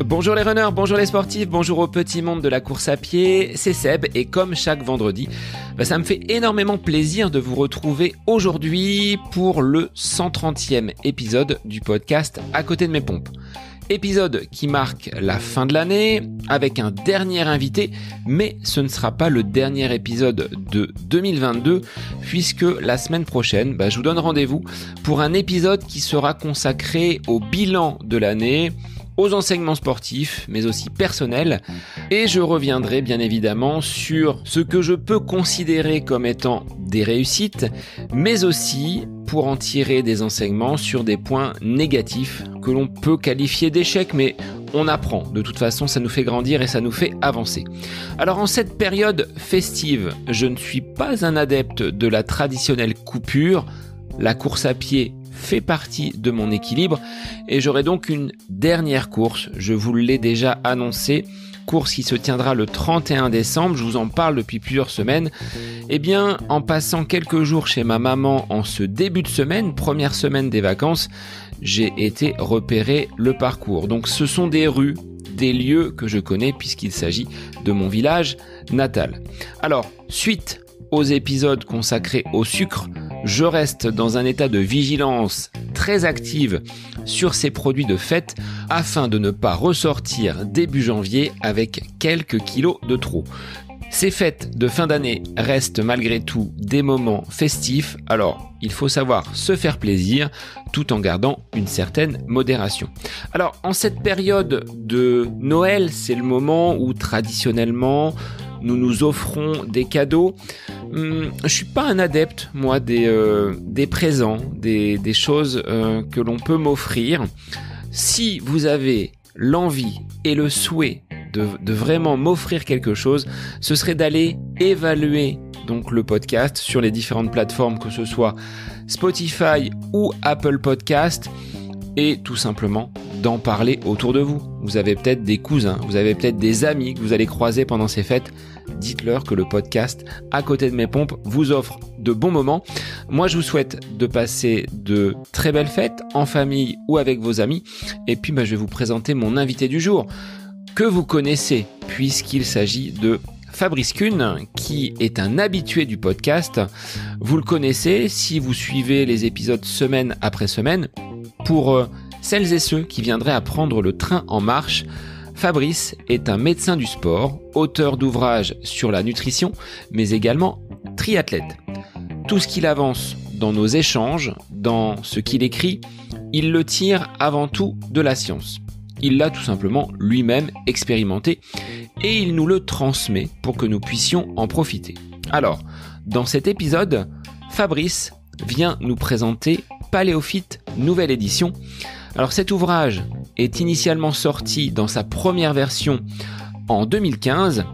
Bonjour les runners, bonjour les sportifs, bonjour au petit monde de la course à pied, c'est Seb et comme chaque vendredi, ça me fait énormément plaisir de vous retrouver aujourd'hui pour le 130e épisode du podcast À côté de mes pompes. Épisode qui marque la fin de l'année avec un dernier invité, mais ce ne sera pas le dernier épisode de 2022 puisque la semaine prochaine, je vous donne rendez-vous pour un épisode qui sera consacré au bilan de l'année, aux enseignements sportifs, mais aussi personnels. Et je reviendrai bien évidemment sur ce que je peux considérer comme étant des réussites, mais aussi pour en tirer des enseignements sur des points négatifs que l'on peut qualifier d'échecs, mais on apprend. De toute façon, ça nous fait grandir et ça nous fait avancer. Alors en cette période festive, je ne suis pas un adepte de la traditionnelle coupure. La course à pied fait partie de mon équilibre et j'aurai donc une dernière course, je vous l'ai déjà annoncé, course qui se tiendra le 31 décembre, je vous en parle depuis plusieurs semaines. En passant quelques jours chez ma maman en ce début de semaine, première semaine des vacances, j'ai été repérer le parcours. Donc ce sont des rues, des lieux que je connais puisqu'il s'agit de mon village natal. Alors, suite aux épisodes consacrés au sucre, je reste dans un état de vigilance très active sur ces produits de fête afin de ne pas ressortir début janvier avec quelques kilos de trop. Ces fêtes de fin d'année restent malgré tout des moments festifs, alors il faut savoir se faire plaisir tout en gardant une certaine modération. Alors en cette période de Noël, c'est le moment où traditionnellement nous nous offrons des cadeaux. Je suis pas un adepte, moi, des présents, des choses que l'on peut m'offrir. Si vous avez l'envie et le souhait de vraiment m'offrir quelque chose, ce serait d'aller évaluer donc le podcast sur les différentes plateformes, que ce soit Spotify ou Apple Podcast, et tout simplement d'en parler autour de vous. Vous avez peut-être des cousins, vous avez peut-être des amis que vous allez croiser pendant ces fêtes. Dites-leur que le podcast À côté de mes pompes vous offre de bons moments. Moi, je vous souhaite de passer de très belles fêtes en famille ou avec vos amis. Et puis, je vais vous présenter mon invité du jour que vous connaissez puisqu'il s'agit de Fabrice Kuhn, qui est un habitué du podcast. Vous le connaissez si vous suivez les épisodes semaine après semaine. Pour celles et ceux qui viendraient à prendre le train en marche, Fabrice est un médecin du sport, auteur d'ouvrages sur la nutrition, mais également triathlète. Tout ce qu'il avance dans nos échanges, dans ce qu'il écrit, il le tire avant tout de la science. Il l'a tout simplement lui-même expérimenté et il nous le transmet pour que nous puissions en profiter. Alors, dans cet épisode, Fabrice vient nous présenter Paléophyte, nouvelle édition. Alors cet ouvrage est initialement sorti dans sa première version en 2015,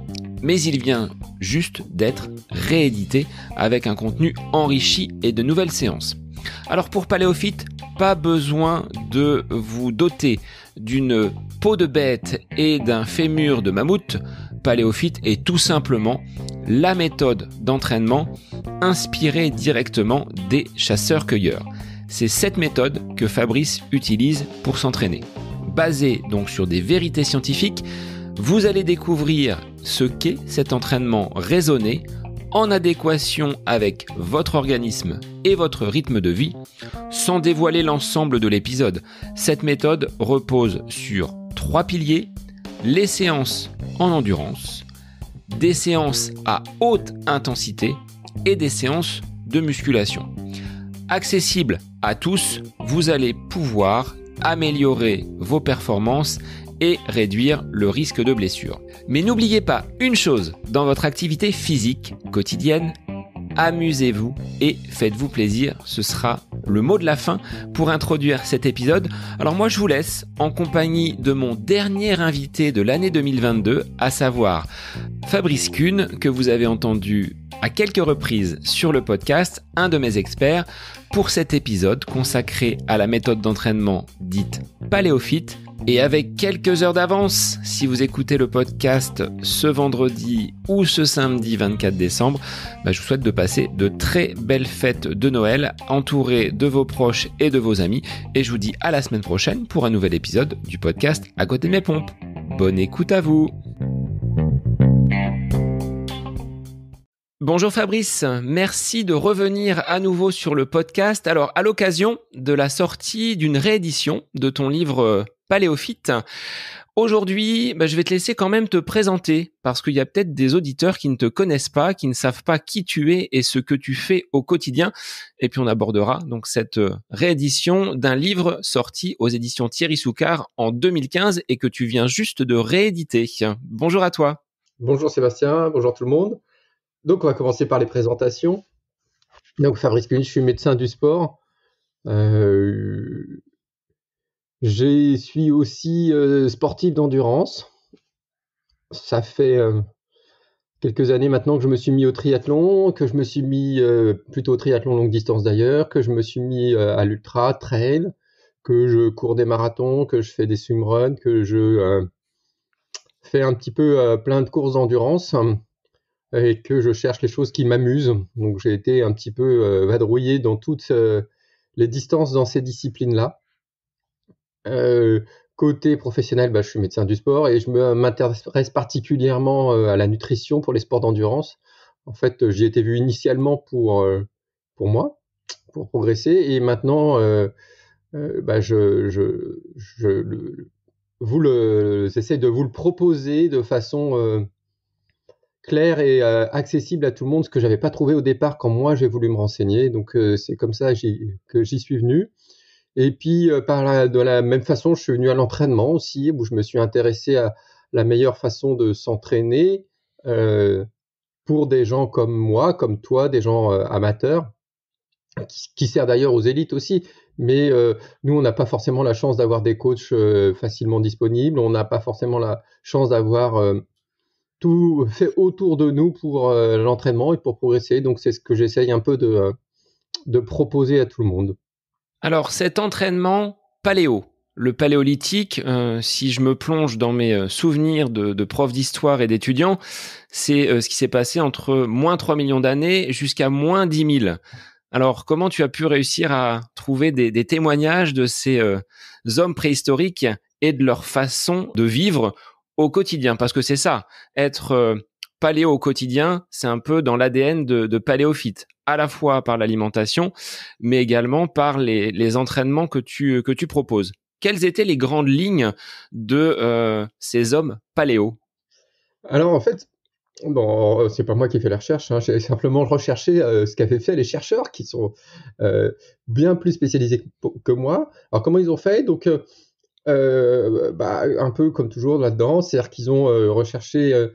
mais il vient juste d'être réédité avec un contenu enrichi et de nouvelles séances. Alors pour Paléophyte, pas besoin de vous doter d'une peau de bête et d'un fémur de mammouth. Paléophyte est tout simplement la méthode d'entraînement inspirée directement des chasseurs-cueilleurs. C'est cette méthode que Fabrice utilise pour s'entraîner. Basée donc sur des vérités scientifiques, vous allez découvrir ce qu'est cet entraînement raisonné en adéquation avec votre organisme et votre rythme de vie, sans dévoiler l'ensemble de l'épisode. Cette méthode repose sur 3 piliers: les séances en endurance, des séances à haute intensité et des séances de musculation. Accessible à tous, vous allez pouvoir améliorer vos performances et réduire le risque de blessure. Mais n'oubliez pas une chose dans votre activité physique quotidienne: amusez-vous et faites-vous plaisir. Ce sera le mot de la fin pour introduire cet épisode. Alors moi, je vous laisse en compagnie de mon dernier invité de l'année 2022, à savoir Fabrice Kuhn, que vous avez entendu à quelques reprises sur le podcast, un de mes experts, pour cet épisode consacré à la méthode d'entraînement dite Paléophyte, Et avec quelques heures d'avance, si vous écoutez le podcast ce vendredi ou ce samedi 24 décembre, je vous souhaite de passer de très belles fêtes de Noël, entourés de vos proches et de vos amis. Et je vous dis à la semaine prochaine pour un nouvel épisode du podcast À côté de mes pompes. Bonne écoute à vous. Bonjour Fabrice, merci de revenir à nouveau sur le podcast. Alors, à l'occasion de la sortie d'une réédition de ton livre Paléophyte, aujourd'hui, je vais te laisser quand même te présenter parce qu'il y a peut-être des auditeurs qui ne te connaissent pas, qui ne savent pas qui tu es et ce que tu fais au quotidien. Et puis on abordera donc cette réédition d'un livre sorti aux éditions Thierry Souccard en 2015 et que tu viens juste de rééditer. Bonjour à toi. Bonjour Sébastien, bonjour tout le monde. Donc on va commencer par les présentations. Donc Fabrice Cuny, je suis médecin du sport. Je suis aussi sportif d'endurance. Ça fait quelques années maintenant que je me suis mis au triathlon, que je me suis mis plutôt au triathlon longue distance d'ailleurs, que je me suis mis à l'ultra trail, que je cours des marathons, que je fais des swimruns, que je fais un petit peu plein de courses d'endurance. Et que je cherche les choses qui m'amusent. Donc j'ai été un petit peu vadrouillé dans toutes les distances dans ces disciplines-là. Côté professionnel, je suis médecin du sport et je m'intéresse particulièrement à la nutrition pour les sports d'endurance. En fait, j'y étais vu initialement pour moi, pour progresser, et maintenant, j'essaie de vous le proposer de façon clair et accessible à tout le monde, ce que j'avais pas trouvé au départ quand moi j'ai voulu me renseigner. Donc c'est comme ça que j'y suis venu. Et puis de la même façon, je suis venu à l'entraînement aussi, où je me suis intéressé à la meilleure façon de s'entraîner pour des gens comme moi, comme toi, des gens amateurs, qui servent d'ailleurs aux élites aussi. Mais nous, on n'a pas forcément la chance d'avoir des coachs facilement disponibles. On n'a pas forcément la chance d'avoir tout fait autour de nous pour l'entraînement et pour progresser. Donc, c'est ce que j'essaye un peu de proposer à tout le monde. Alors, cet entraînement paléo, le paléolithique, si je me plonge dans mes souvenirs de prof d'histoire et d'étudiants, c'est ce qui s'est passé entre moins 3 millions d'années jusqu'à moins 10 000. Alors, comment tu as pu réussir à trouver des témoignages de ces hommes préhistoriques et de leur façon de vivre au quotidien? Parce que c'est ça, être paléo au quotidien, c'est un peu dans l'ADN de paléophyte, à la fois par l'alimentation, mais également par les entraînements que tu proposes. Quelles étaient les grandes lignes de ces hommes paléo? Alors en fait, bon, c'est pas moi qui ai fait la recherche, hein, j'ai simplement recherché ce qu'avaient fait les chercheurs qui sont bien plus spécialisés que moi. Alors comment ils ont fait? Donc un peu comme toujours là-dedans, c'est-à-dire qu'ils ont recherché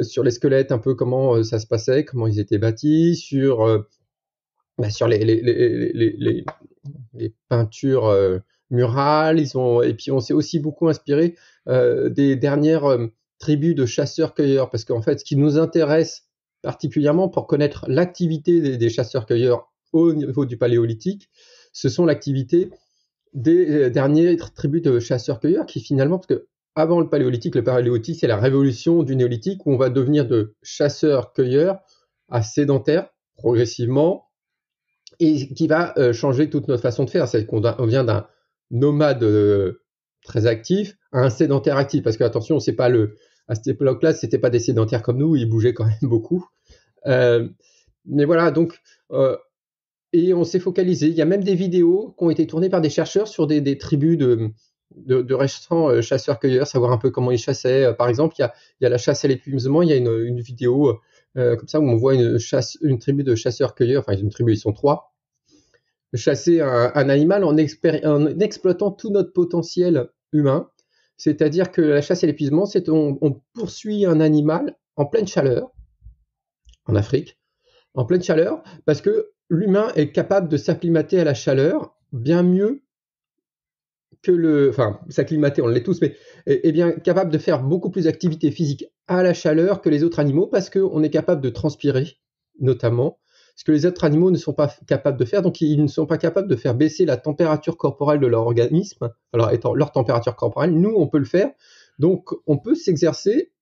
sur les squelettes un peu comment ça se passait, comment ils étaient bâtis, sur les peintures murales. Et puis on s'est aussi beaucoup inspiré des dernières tribus de chasseurs-cueilleurs, parce qu'en fait, ce qui nous intéresse particulièrement pour connaître l'activité des chasseurs-cueilleurs au niveau du paléolithique, ce sont l'activité des dernières tribus de chasseurs-cueilleurs qui finalement, parce que avant le paléolithique, c'est la révolution du néolithique où on va devenir de chasseurs-cueilleurs à sédentaires progressivement, et qui va changer toute notre façon de faire. C'est qu'on vient d'un nomade très actif à un sédentaire actif, parce que attention, c'est pas à cette époque-là, c'était pas des sédentaires comme nous, ils bougeaient quand même beaucoup. Mais voilà, donc et on s'est focalisé. Il y a même des vidéos qui ont été tournées par des chercheurs sur des tribus de récents chasseurs-cueilleurs, savoir un peu comment ils chassaient. Par exemple, il y a la chasse à l'épuisement. Il y a une vidéo comme ça où on voit une tribu de chasseurs-cueilleurs, enfin une tribu, ils sont 3, chasser un animal en exploitant tout notre potentiel humain. C'est-à-dire que la chasse à l'épuisement, c'est on poursuit un animal en pleine chaleur, en Afrique, en pleine chaleur, parce que l'humain est capable de s'acclimater à la chaleur bien mieux que s'acclimater, on l'est tous, mais est bien capable de faire beaucoup plus d'activité physique à la chaleur que les autres animaux, parce qu'on est capable de transpirer, notamment. ce que les autres animaux ne sont pas capables de faire. Donc, ils ne sont pas capables de faire baisser la température corporelle de leur organisme. Alors, étant leur température corporelle, nous, on peut le faire. Donc, on peut s'exercer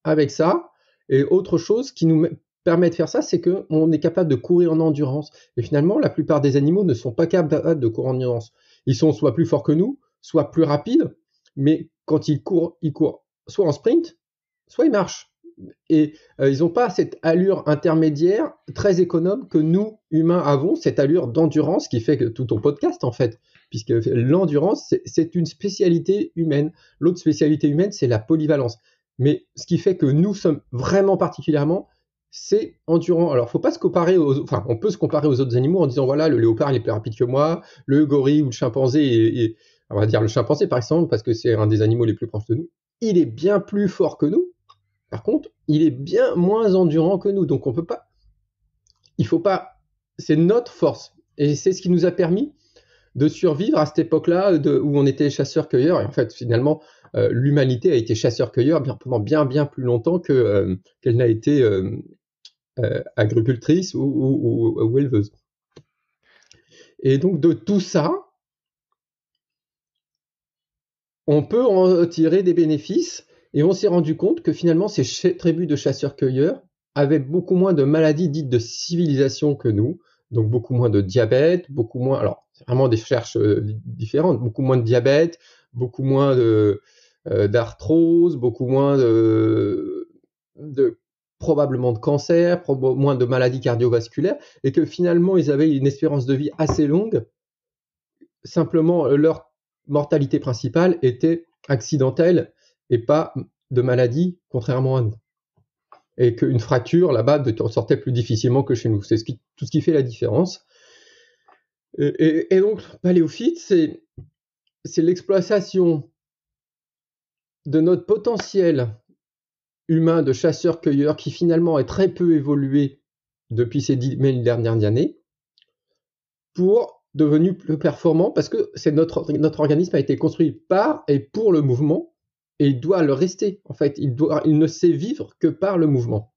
avec ça. Et autre chose qui nous permet de faire ça, c'est qu'on est capable de courir en endurance. Et finalement, la plupart des animaux ne sont pas capables de courir en endurance. Ils sont soit plus forts que nous, soit plus rapides, mais quand ils courent soit en sprint, soit ils marchent. Et ils n'ont pas cette allure intermédiaire très économe que nous, humains, avons, cette allure d'endurance qui fait que tout ton podcast, en fait, puisque l'endurance, c'est une spécialité humaine. L'autre spécialité humaine, c'est la polyvalence. Mais ce qui fait que nous sommes vraiment particulièrement, c'est endurant. Alors, faut pas se comparer on peut se comparer aux autres animaux en disant, voilà, le léopard, il est plus rapide que moi, le gorille ou le chimpanzé, on va dire le chimpanzé, par exemple, parce que c'est un des animaux les plus proches de nous, il est bien plus fort que nous. Par contre, il est bien moins endurant que nous. Donc, c'est notre force. Et c'est ce qui nous a permis de survivre à cette époque-là où on était chasseurs-cueilleurs. Et en fait, finalement, l'humanité a été chasseur-cueilleur pendant bien, bien plus longtemps qu'elle n'a été agricultrice ou éleveuse. Et donc, de tout ça, on peut en tirer des bénéfices. Et on s'est rendu compte que finalement, ces tribus de chasseurs-cueilleurs avaient beaucoup moins de maladies dites de civilisation que nous, donc beaucoup moins de diabète, beaucoup moins, alors c'est vraiment des recherches différentes, beaucoup moins de diabète, beaucoup moins d'arthrose, beaucoup moins probablement de cancer, moins de maladies cardiovasculaires, et que finalement, ils avaient une espérance de vie assez longue. Simplement, leur mortalité principale était accidentelle et pas de maladie, contrairement à nous. Et qu'une fracture, là-bas, sortait plus difficilement que chez nous. C'est tout ce qui fait la différence. Et donc, paléophyte, c'est l'exploitation de notre potentiel humain de chasseur-cueilleur qui finalement est très peu évolué depuis ces 10 000 dernières années pour devenu plus performant parce que notre organisme a été construit par et pour le mouvement et il doit le rester. En fait, il ne sait vivre que par le mouvement.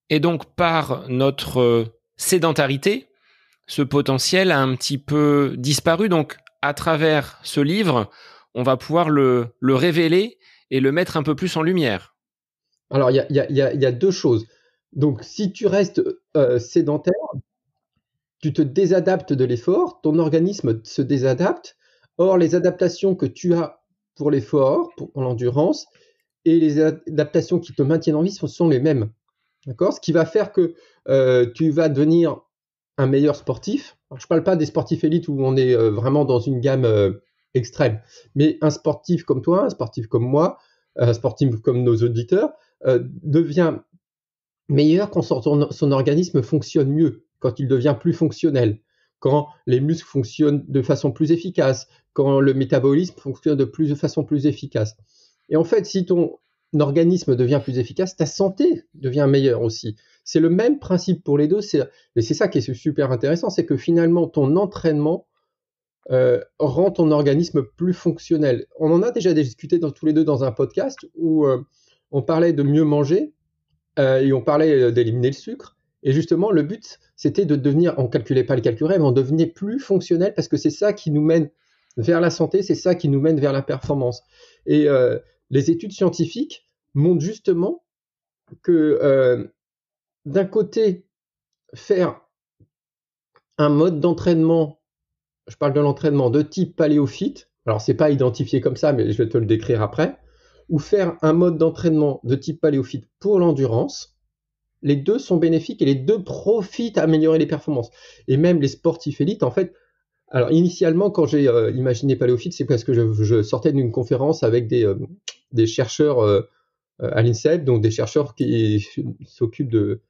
Et donc, par notre sédentarité, ce potentiel a un petit peu disparu. Donc, à travers ce livre, on va pouvoir le révéler et le mettre un peu plus en lumière. Alors, il y a deux choses. Donc, si tu restes sédentaire, tu te désadaptes de l'effort, ton organisme se désadapte. Or, les adaptations que tu as pour l'effort, pour l'endurance, et les adaptations qui te maintiennent en vie sont les mêmes. D'accord ? Ce qui va faire que tu vas devenir un meilleur sportif. Alors, je ne parle pas des sportifs élites où on est vraiment dans une gamme extrême, mais un sportif comme toi, un sportif comme moi, un sportif comme nos auditeurs, devient meilleur quand son organisme fonctionne mieux, quand il devient plus fonctionnel, quand les muscles fonctionnent de façon plus efficace, quand le métabolisme fonctionne de façon plus efficace. Et en fait, si ton organisme devient plus efficace, ta santé devient meilleure aussi. C'est le même principe pour les deux, et c'est ça qui est super intéressant, c'est que finalement, ton entraînement rend ton organisme plus fonctionnel. On en a déjà discuté tous les deux dans un podcast où on parlait de mieux manger et on parlait d'éliminer le sucre. Et justement, le but, c'était de devenir, on ne calculait pas le calculaire, mais on devenait plus fonctionnel parce que c'est ça qui nous mène vers la santé, c'est ça qui nous mène vers la performance. Et les études scientifiques montrent justement que d'un côté, faire un mode d'entraînement, je parle de l'entraînement de type paléophyte, alors c'est pas identifié comme ça, mais je vais te le décrire après, ou faire un mode d'entraînement de type paléophyte pour l'endurance, les deux sont bénéfiques et les deux profitent à améliorer les performances. Et même les sportifs élites, en fait, alors initialement, quand j'ai imaginé paléophyte, c'est parce que je sortais d'une conférence avec des chercheurs à l'INSEP, donc des chercheurs qui s'occupent de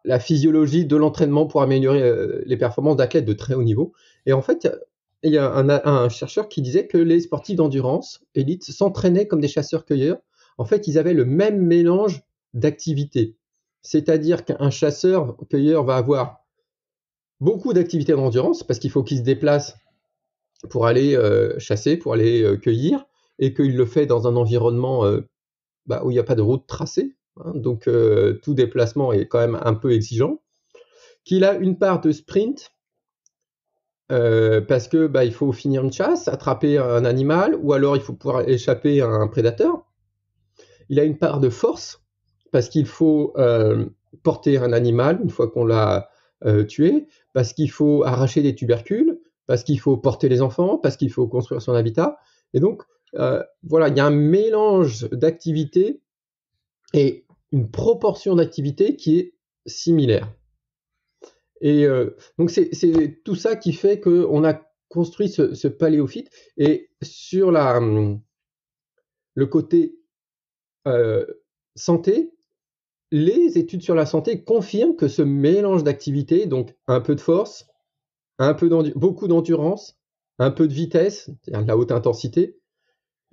la physiologie de l'entraînement pour améliorer les performances d'athlètes de très haut niveau. Et en fait, il y a un chercheur qui disait que les sportifs d'endurance élite s'entraînaient comme des chasseurs-cueilleurs. En fait, ils avaient le même mélange d'activités. C'est-à-dire qu'un chasseur-cueilleur va avoir beaucoup d'activités d'endurance parce qu'il faut qu'il se déplace pour aller chasser, pour aller cueillir, et qu'il le fait dans un environnement où il n'y a pas de route tracée. Hein, donc tout déplacement est quand même un peu exigeant. qu'il a une part de sprint, parce que il faut finir une chasse, attraper un animal, ou alors il faut pouvoir échapper à un prédateur. Il a une part de force, parce qu'il faut porter un animal une fois qu'on l'a tué, parce qu'il faut arracher des tubercules, parce qu'il faut porter les enfants, parce qu'il faut construire son habitat. Et donc, voilà, il y a un mélange d'activités et une proportion d'activités qui est similaire. Et donc, c'est tout ça qui fait qu'on a construit ce paléophyte. Et sur le côté santé, les études sur la santé confirment que ce mélange d'activités, donc un peu de force, beaucoup d'endurance, un peu de vitesse, c'est-à-dire de la haute intensité,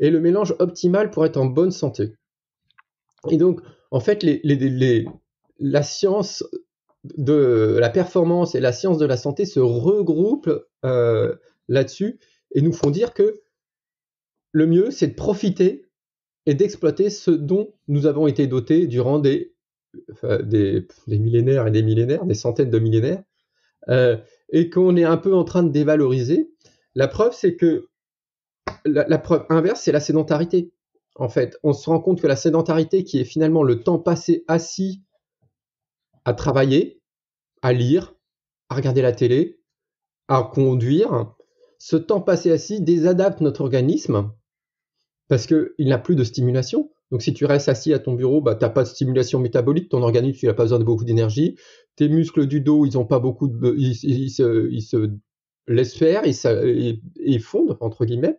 est le mélange optimal pour être en bonne santé. Et donc, en fait, la science de la performance et la science de la santé se regroupent là-dessus et nous font dire que le mieux, c'est de profiter et d'exploiter ce dont nous avons été dotés durant des millénaires et des millénaires, des centaines de millénaires, et qu'on est un peu en train de dévaloriser. La preuve, c'est que la preuve inverse, c'est la sédentarité. En fait, on se rend compte que la sédentarité, qui est finalement le temps passé assis à travailler, à lire, à regarder la télé, à conduire, ce temps passé assis désadapte notre organisme parce qu'il n'a plus de stimulation. Donc si tu restes assis à ton bureau, tu n'as pas de stimulation métabolique, ton organisme n'a pas besoin de beaucoup d'énergie, tes muscles du dos, ils ont pas beaucoup de, ils se laissent faire, ils fondent, entre guillemets.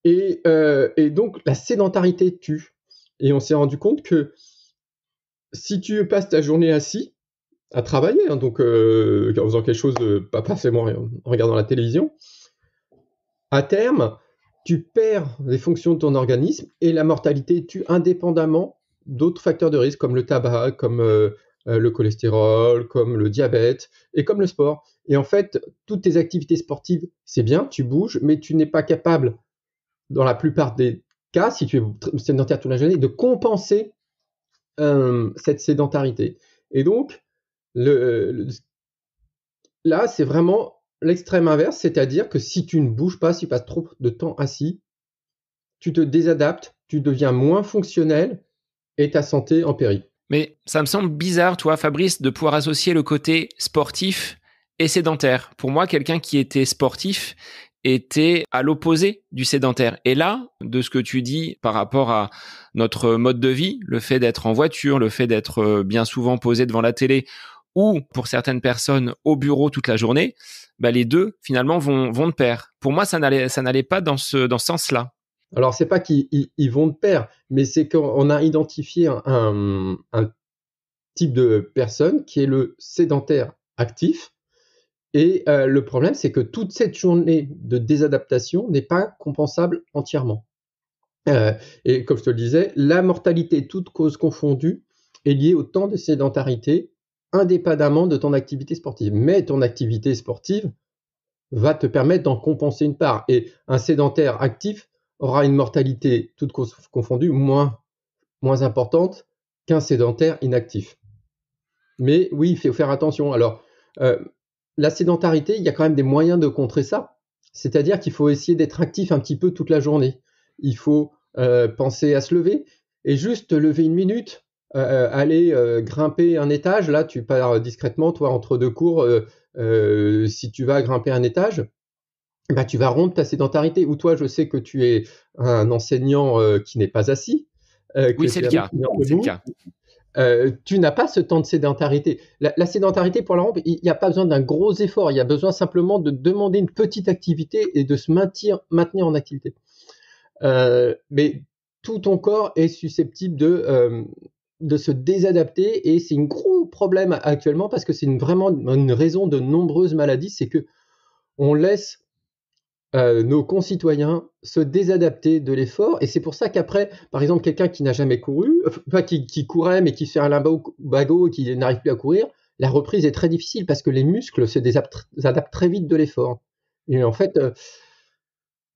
Et donc la sédentarité tue. Et on s'est rendu compte que si tu passes ta journée assis à travailler, donc en faisant quelque chose de pas forcément en regardant la télévision, à terme, tu perds les fonctions de ton organisme et la mortalité tue indépendamment d'autres facteurs de risque comme le tabac, comme le cholestérol, comme le diabète et comme le sport. Et en fait, toutes tes activités sportives, c'est bien, tu bouges, mais tu n'es pas capable, dans la plupart des cas, si tu es sédentaire toute la journée, de compenser cette sédentarité. Et donc, là, c'est vraiment l'extrême inverse, c'est-à-dire que si tu ne bouges pas, si tu passes trop de temps assis, tu te désadaptes, tu deviens moins fonctionnel et ta santé en péril. Mais ça me semble bizarre, toi, Fabrice, de pouvoir associer le côté sportif et sédentaire. Pour moi, quelqu'un qui était sportif était à l'opposé du sédentaire. Et là, de ce que tu dis par rapport à notre mode de vie, le fait d'être en voiture, le fait d'être bien souvent posé devant la télé, ou pour certaines personnes au bureau toute la journée, les deux finalement vont de pair. Pour moi, ça n'allait pas dans ce sens-là. Alors, c'est pas qu'ils vont de pair, mais c'est qu'on a identifié un type de personne qui est le sédentaire actif. Et le problème, c'est que toute cette journée de désadaptation n'est pas compensable entièrement. Et comme je te le disais, la mortalité, toute cause confondue, est liée au temps de sédentarité, indépendamment de ton activité sportive. Mais ton activité sportive va te permettre d'en compenser une part. Et un sédentaire actif aura une mortalité, toute cause confondue, moins importante qu'un sédentaire inactif. Mais oui, il faut faire attention. Alors, la sédentarité, il y a quand même des moyens de contrer ça. C'est-à-dire qu'il faut essayer d'être actif un petit peu toute la journée. Il faut penser à se lever et juste lever une minute, aller grimper un étage. Là, tu pars discrètement, toi, entre deux cours. Si tu vas grimper un étage, tu vas rompre ta sédentarité. Ou toi, je sais que tu es un enseignant qui n'est pas assis. Oui, c'est le cas. Tu n'as pas ce temps de sédentarité. La sédentarité, pour la rompre, il n'y a pas besoin d'un gros effort. Il y a besoin simplement de demander une petite activité et de se maintenir en activité. Mais tout ton corps est susceptible de se désadapter et c'est un gros problème actuellement parce que c'est vraiment une raison de nombreuses maladies, c'est que on laisse nos concitoyens se désadapter de l'effort et c'est pour ça qu'après, par exemple, quelqu'un qui n'a jamais couru, qui courait mais qui fait un limbago et qui n'arrive plus à courir, la reprise est très difficile parce que les muscles se désadaptent très vite de l'effort. Et en fait,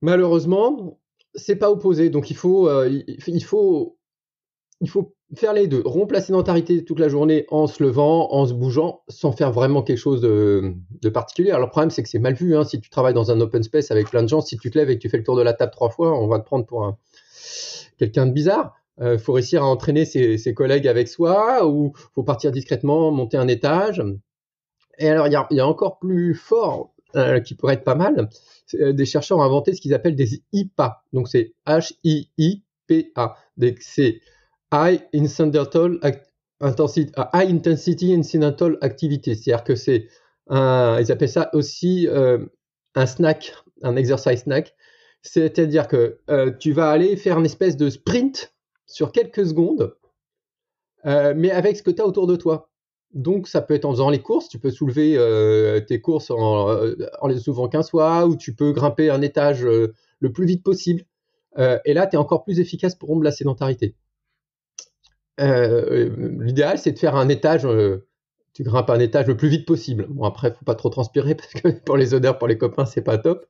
malheureusement, c'est pas opposé. Donc il faut faire les deux, rompre la sédentarité toute la journée en se levant, en se bougeant, sans faire vraiment quelque chose de particulier. Alors le problème, c'est que c'est mal vu, hein, si tu travailles dans un open space avec plein de gens, si tu te lèves et que tu fais le tour de la table 3 fois, on va te prendre pour quelqu'un de bizarre. Faut réussir à entraîner ses collègues avec soi, ou faut partir discrètement, monter un étage. Et alors, il y a encore plus fort, qui pourrait être pas mal. Des chercheurs ont inventé ce qu'ils appellent des IPA. Donc, c'est HIIPA. C'est High Intensity Incidental Activity. C'est-à-dire que ils appellent ça aussi un snack, un exercise snack. C'est-à-dire que tu vas aller faire une espèce de sprint sur quelques secondes, mais avec ce que tu as autour de toi. Donc, ça peut être en faisant les courses. Tu peux soulever tes courses en les soulevant 15 fois, ou tu peux grimper un étage le plus vite possible. Et là, tu es encore plus efficace pour rompre la sédentarité. L'idéal, c'est de faire un étage. Tu grimpes un étage le plus vite possible. Bon, après, il ne faut pas trop transpirer parce que pour les odeurs, pour les copains, c'est pas top.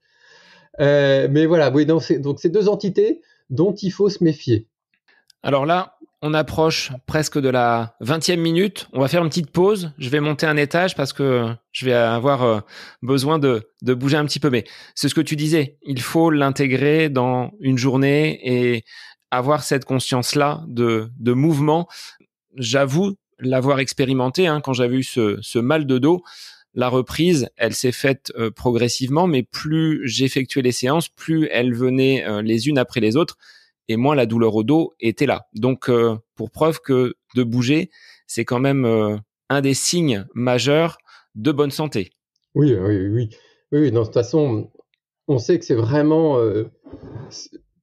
Mais voilà, oui, donc c'est deux entités dont il faut se méfier. Alors là, on approche presque de la 20e minute. On va faire une petite pause. Je vais monter un étage parce que je vais avoir besoin de bouger un petit peu. Mais c'est ce que tu disais. Il faut l'intégrer dans une journée et avoir cette conscience-là de mouvement. J'avoue l'avoir expérimenté quand j'avais eu ce mal de dos. La reprise, elle s'est faite progressivement, mais plus j'effectuais les séances, plus elles venaient les unes après les autres, et moins la douleur au dos était là. Donc, pour preuve que de bouger, c'est quand même un des signes majeurs de bonne santé. Oui. De toute façon, on sait que c'est vraiment...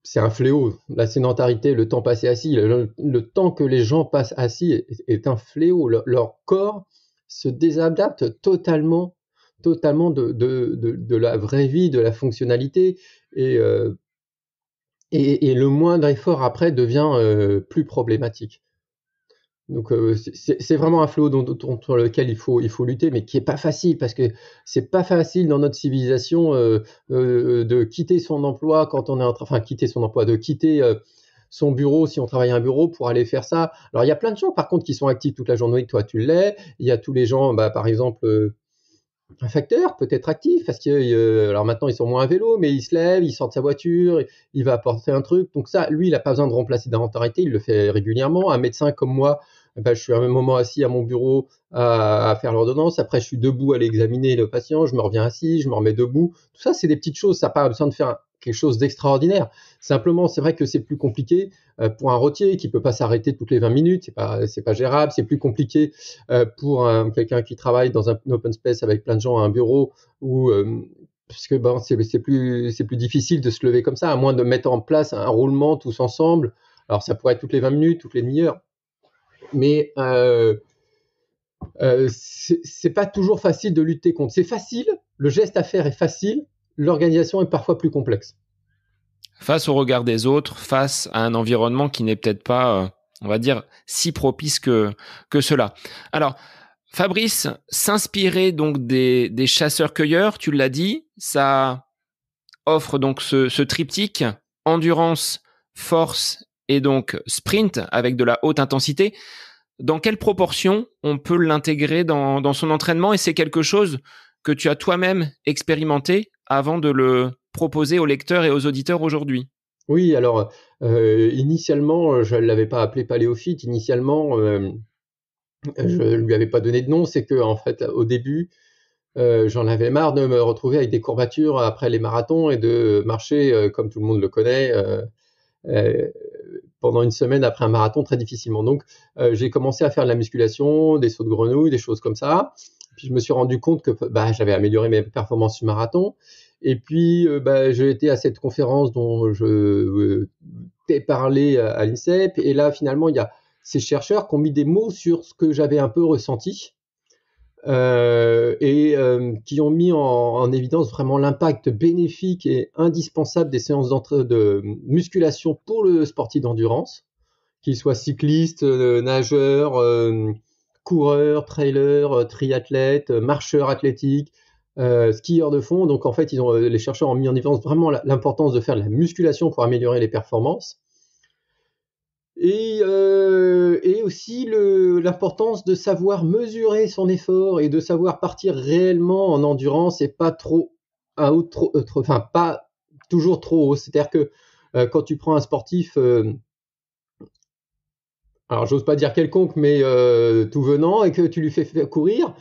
c'est un fléau, la sédentarité, le temps passé assis. Le temps que les gens passent assis est un fléau. Leur corps se désadapte totalement de la vraie vie, de la fonctionnalité. Et le moindre effort après devient plus problématique. Donc c'est vraiment un fléau contre lequel il faut lutter, mais qui est pas facile, parce que c'est pas facile dans notre civilisation de quitter son emploi quand on est de quitter son bureau si on travaille à un bureau pour aller faire ça. Alors il y a plein de gens par contre qui sont actifs toute la journée, que toi tu l'es. Il y a tous les gens, par exemple. Un facteur peut être actif parce que alors maintenant ils sont moins à vélo, mais il se lève, il sort de sa voiture, il va apporter un truc. Donc ça, lui, il n'a pas besoin de remplacer sédentarité, il le fait régulièrement. Un médecin comme moi, je suis à un moment assis à mon bureau à faire l'ordonnance. Après, je suis debout à aller examiner le patient, je me reviens assis, je me remets debout. Tout ça, c'est des petites choses. Ça n'a pas besoin de faire quelque chose d'extraordinaire. Simplement, c'est vrai que c'est plus compliqué pour un routier qui peut pas s'arrêter toutes les 20 minutes. C'est pas gérable. C'est plus compliqué pour quelqu'un qui travaille dans un open space avec plein de gens à un bureau, où parce que c'est plus difficile de se lever comme ça, à moins de mettre en place un roulement tous ensemble. Alors ça pourrait être toutes les 20 minutes, toutes les demi-heures, mais c'est pas toujours facile de lutter contre. C'est facile, le geste à faire est facile, l'organisation est parfois plus complexe. Face au regard des autres, face à un environnement qui n'est peut-être pas, on va dire, si propice que cela. Alors, Fabrice, s'inspirer donc des chasseurs-cueilleurs, tu l'as dit, ça offre donc ce triptyque, endurance, force et donc sprint avec de la haute intensité. Dans quelle proportion on peut l'intégrer dans son entraînement, et c'est quelque chose que tu as toi-même expérimenté avant de le proposer aux lecteurs et aux auditeurs aujourd'hui? Oui, alors initialement, je ne l'avais pas appelé paléophyte. Initialement, je lui avais pas donné de nom. C'est que en fait, au début, j'en avais marre de me retrouver avec des courbatures après les marathons et de marcher, comme tout le monde le connaît, pendant une semaine après un marathon très difficilement. Donc, j'ai commencé à faire de la musculation, des sauts de grenouille, des choses comme ça. Puis je me suis rendu compte que j'avais amélioré mes performances sur marathon. Et puis, j'ai été à cette conférence dont je t'ai parlé à l'INSEP. Et là, finalement, il y a ces chercheurs qui ont mis des mots sur ce que j'avais un peu ressenti. Qui ont mis en évidence vraiment l'impact bénéfique et indispensable des séances de musculation pour le sportif d'endurance, qu'il soit cycliste, nageur, coureur, trailer, triathlète, marcheur athlétique, skieur de fond. Donc en fait, les chercheurs ont mis en évidence vraiment l'importance de faire de la musculation pour améliorer les performances. Et aussi l'importance de savoir mesurer son effort et de savoir partir réellement en endurance et pas trop à haut, enfin pas toujours trop haut. C'est-à-dire que quand tu prends un sportif, alors j'ose pas dire quelconque, mais tout venant, et que tu lui fais courir,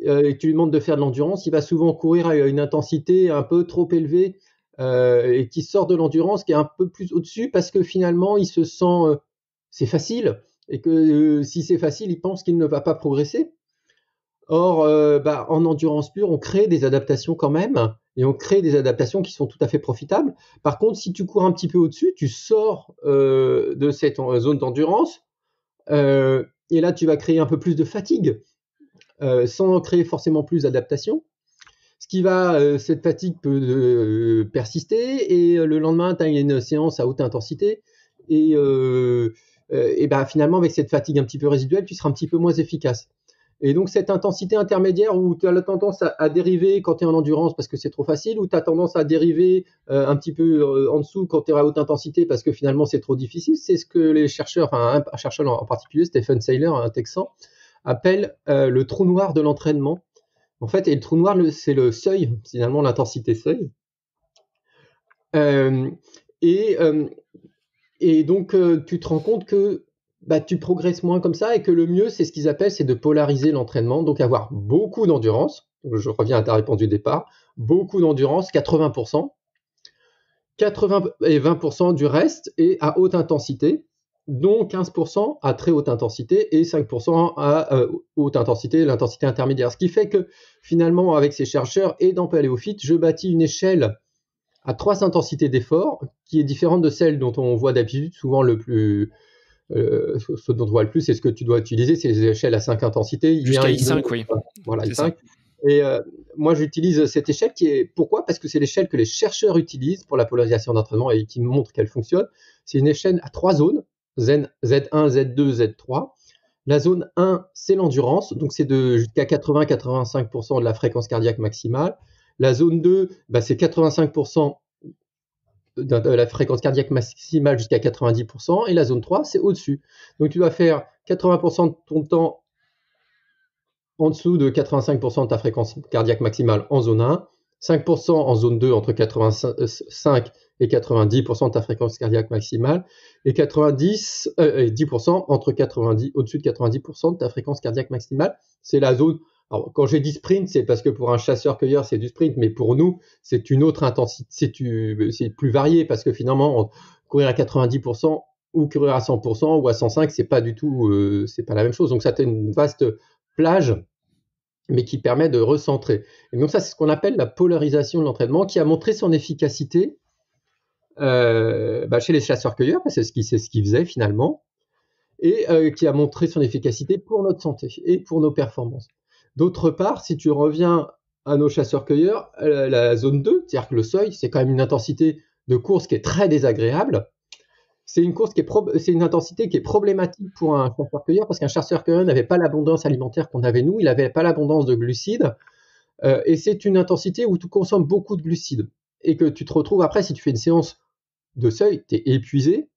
et que tu lui demandes de faire de l'endurance, il va souvent courir à une intensité un peu trop élevée, et qui sort de l'endurance, qui est un peu plus au-dessus, parce que finalement il se sent c'est facile, et que si c'est facile, il pense qu'il ne va pas progresser. Or, en endurance pure, on crée des adaptations quand même, et on crée des adaptations qui sont tout à fait profitables. Par contre, si tu cours un petit peu au-dessus, tu sors de cette zone d'endurance, et là, tu vas créer un peu plus de fatigue, sans créer forcément plus d'adaptation. Cette fatigue peut persister, et le lendemain, tu as une séance à haute intensité, et finalement, avec cette fatigue un petit peu résiduelle, tu seras un petit peu moins efficace. Et donc, cette intensité intermédiaire où tu as la tendance à dériver quand tu es en endurance parce que c'est trop facile, ou tu as tendance à dériver un petit peu en dessous quand tu es à haute intensité parce que finalement c'est trop difficile, c'est ce que les chercheurs, enfin un chercheur en particulier, Stephen Seiler, un Texan, appelle le trou noir de l'entraînement. En fait, et le trou noir, c'est le seuil, finalement l'intensité seuil. Euh, et, euh, et donc, tu te rends compte que tu progresses moins comme ça, et que le mieux, c'est ce qu'ils appellent, c'est de polariser l'entraînement, donc avoir beaucoup d'endurance. Je reviens à ta réponse du départ, beaucoup d'endurance, 80%, 80 et 20% du reste est à haute intensité, dont 15% à très haute intensité et 5% à haute intensité, l'intensité intermédiaire. Ce qui fait que finalement, avec ces chercheurs et dans PaléoFit, je bâtis une échelle à 3 intensités d'effort qui est différente de celle dont on voit d'habitude. Souvent, ce dont on voit le plus, c'est ce que tu dois utiliser, c'est les échelles à 5 intensités. Jusqu'à I5, oui. Voilà, I5. Et moi, j'utilise cette échelle pourquoi ? Parce que c'est l'échelle que les chercheurs utilisent pour la polarisation d'entraînement et qui montre qu'elle fonctionne. C'est une échelle à 3 zones, Z1, Z2, Z3. La zone 1, c'est l'endurance, donc c'est jusqu'à 80-85% de la fréquence cardiaque maximale. La zone 2, c'est 85% de la fréquence cardiaque maximale jusqu'à 90%, et la zone 3, c'est au-dessus. Donc tu dois faire 80% de ton temps en dessous de 85% de ta fréquence cardiaque maximale en zone 1, 5% en zone 2 entre 85 et 90% de ta fréquence cardiaque maximale, et 10% au-dessus de 90% de ta fréquence cardiaque maximale. C'est la zone. Alors, quand j'ai dit sprint, c'est parce que pour un chasseur-cueilleur, c'est du sprint, mais pour nous, c'est une autre intensité, c'est plus varié, parce que finalement, courir à 90% ou courir à 100% ou à 105, c'est pas du tout, c'est pas la même chose. Donc, ça a une vaste plage, mais qui permet de recentrer. Et donc ça, c'est ce qu'on appelle la polarisation de l'entraînement, qui a montré son efficacité chez les chasseurs-cueilleurs, parce que c'est ce qu'ils faisaient finalement, et qui a montré son efficacité pour notre santé et pour nos performances. D'autre part, si tu reviens à nos chasseurs-cueilleurs, la zone 2, c'est-à-dire que le seuil, c'est quand même une intensité de course qui est très désagréable. C'est une intensité qui est problématique pour un chasseur-cueilleur, parce qu'un chasseur-cueilleur n'avait pas l'abondance alimentaire qu'on avait nous, il n'avait pas l'abondance de glucides, et c'est une intensité où tu consommes beaucoup de glucides, et que tu te retrouves après, si tu fais une séance de seuil, tu es épuisé.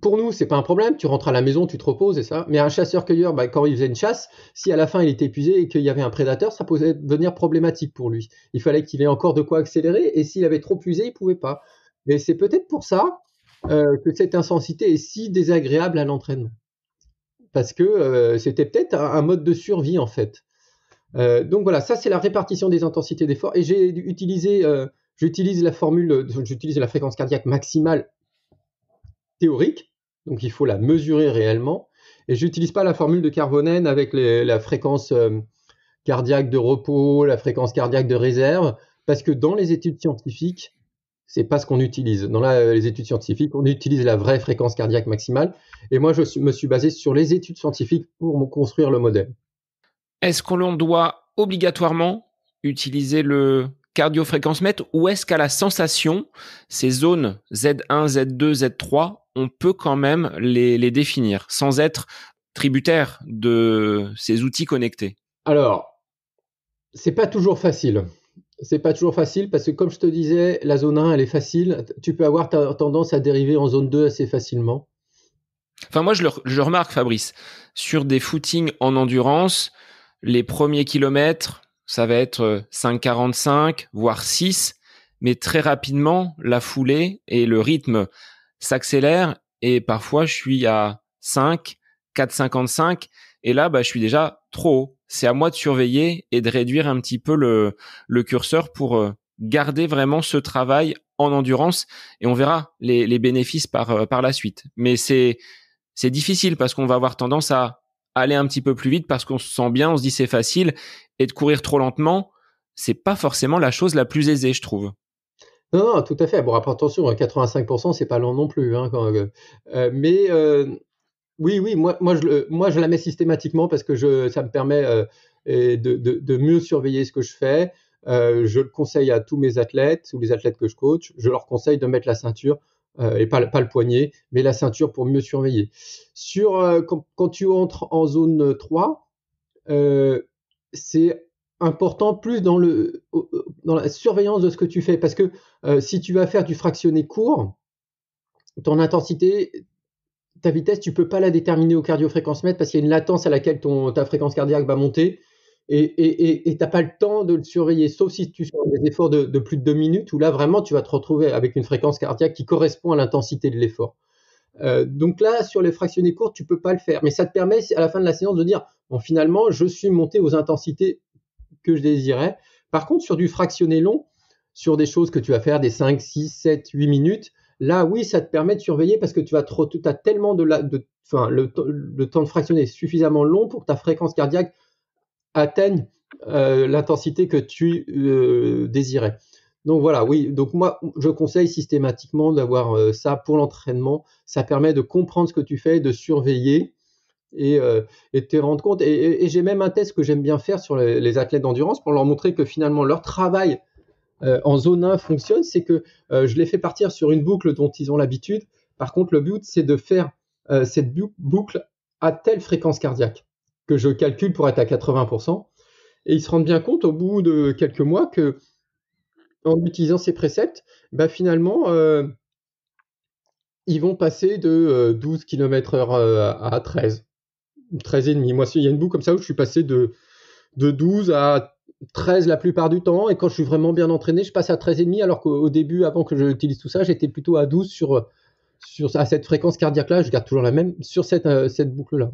Pour nous, c'est pas un problème, tu rentres à la maison, tu te reposes et ça, mais un chasseur-cueilleur, quand il faisait une chasse, si à la fin il était épuisé et qu'il y avait un prédateur, ça pouvait devenir problématique pour lui. Il fallait qu'il ait encore de quoi accélérer, et s'il avait trop usé, il pouvait pas. Et c'est peut-être pour ça que cette intensité est si désagréable à l'entraînement. Parce que c'était peut-être un mode de survie, en fait. Donc voilà, ça c'est la répartition des intensités d'effort. Et j'utilise la fréquence cardiaque maximale théorique, donc il faut la mesurer réellement. Et j'utilise pas la formule de Karvonen avec la fréquence cardiaque de repos, la fréquence cardiaque de réserve, parce que dans les études scientifiques, c'est pas ce qu'on utilise. Dans les études scientifiques, on utilise la vraie fréquence cardiaque maximale. Et moi, me suis basé sur les études scientifiques pour construire le modèle. Est-ce qu'on doit obligatoirement utiliser le cardio-fréquence-mètre, ou est-ce qu'à la sensation, ces zones Z1, Z2, Z3, on peut quand même les définir sans être tributaire de ces outils connectés ? Alors, c'est pas toujours facile. C'est pas toujours facile parce que, comme je te disais, la zone 1, elle est facile. Tu peux avoir tendance à dériver en zone 2 assez facilement. Enfin, moi, je remarque, Fabrice, sur des footings en endurance, les premiers kilomètres, ça va être 5,45, voire 6, mais très rapidement, la foulée et le rythme s'accélèrent et parfois, je suis à 5, 4,55 et là, je suis déjà trop haut. C'est à moi de surveiller et de réduire un petit peu le curseur pour garder vraiment ce travail en endurance et on verra les bénéfices par la suite. Mais c'est difficile parce qu'on va avoir tendance à aller un petit peu plus vite parce qu'on se sent bien, on se dit c'est facile et de courir trop lentement, c'est pas forcément la chose la plus aisée, je trouve. Non, non, tout à fait. Bon, après, attention, 85%, c'est pas lent non plus, hein, mais oui, oui, moi, je la mets systématiquement parce que ça me permet de mieux surveiller ce que je fais. Je le conseille à tous mes athlètes ou les athlètes que je coach. Je leur conseille de mettre la ceinture et pas le poignet, mais la ceinture pour mieux surveiller. Quand tu entres en zone 3, c'est important plus dans la surveillance de ce que tu fais parce que si tu vas faire du fractionné court, ton intensité, ta vitesse, tu peux pas la déterminer au cardiofréquencemètre parce qu'il y a une latence à laquelle ta fréquence cardiaque va monter et t'as pas le temps de le surveiller, sauf si tu fais des efforts de plus de 2 minutes où là vraiment tu vas te retrouver avec une fréquence cardiaque qui correspond à l'intensité de l'effort. Donc là, sur les fractionnés courts, tu peux pas le faire, mais ça te permet à la fin de la séance de dire bon, finalement, je suis monté aux intensités que je désirais. Par contre, sur du fractionné long, sur des choses que tu vas faire des 5, 6, 7, 8 minutes, là, oui, ça te permet de surveiller parce que tu as tellement le temps de fractionner est suffisamment long pour que ta fréquence cardiaque atteigne l'intensité que tu désirais. Donc voilà, oui. Donc moi, je conseille systématiquement d'avoir ça pour l'entraînement. Ça permet de comprendre ce que tu fais, de surveiller et de te rendre compte. Et j'ai même un test que j'aime bien faire sur les athlètes d'endurance pour leur montrer que finalement leur travail en zone 1 fonctionne. C'est que je les fais partir sur une boucle dont ils ont l'habitude. Par contre, le but, c'est de faire cette boucle à telle fréquence cardiaque que je calcule pour être à 80%. Et ils se rendent bien compte au bout de quelques mois que en utilisant ces préceptes, finalement, ils vont passer de 12 km/h à 13, 13,5. Moi, il y a une boucle comme ça où je suis passé de 12 à 13 la plupart du temps. Et quand je suis vraiment bien entraîné, je passe à 13,5. Alors qu'au début, avant que j'utilise tout ça, j'étais plutôt à 12 à cette fréquence cardiaque-là. Je garde toujours la même sur cette boucle-là.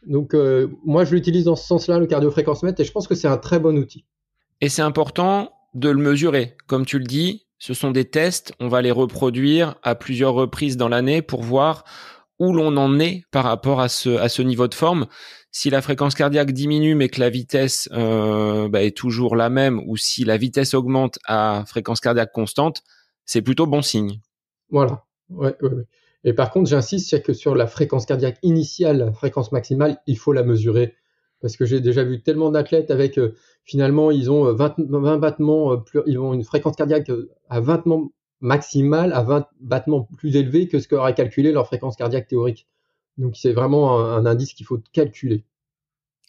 Donc, moi, je l'utilise dans ce sens-là, le cardiofréquencemètre, et je pense que c'est un très bon outil. Et c'est important de le mesurer. Comme tu le dis, ce sont des tests, on va les reproduire à plusieurs reprises dans l'année pour voir où l'on en est par rapport à ce niveau de forme. Si la fréquence cardiaque diminue mais que la vitesse est toujours la même, ou si la vitesse augmente à fréquence cardiaque constante, c'est plutôt bon signe. Voilà. Ouais, ouais, ouais. Et par contre, j'insiste, c'est que sur la fréquence cardiaque initiale, la fréquence maximale, il faut la mesurer. Parce que j'ai déjà vu tellement d'athlètes avec, finalement, ils ont 20 battements, ils ont une fréquence cardiaque à 20 battements maximale, à 20 battements plus élevé que ce qu'aurait calculé leur fréquence cardiaque théorique. Donc, c'est vraiment un indice qu'il faut calculer.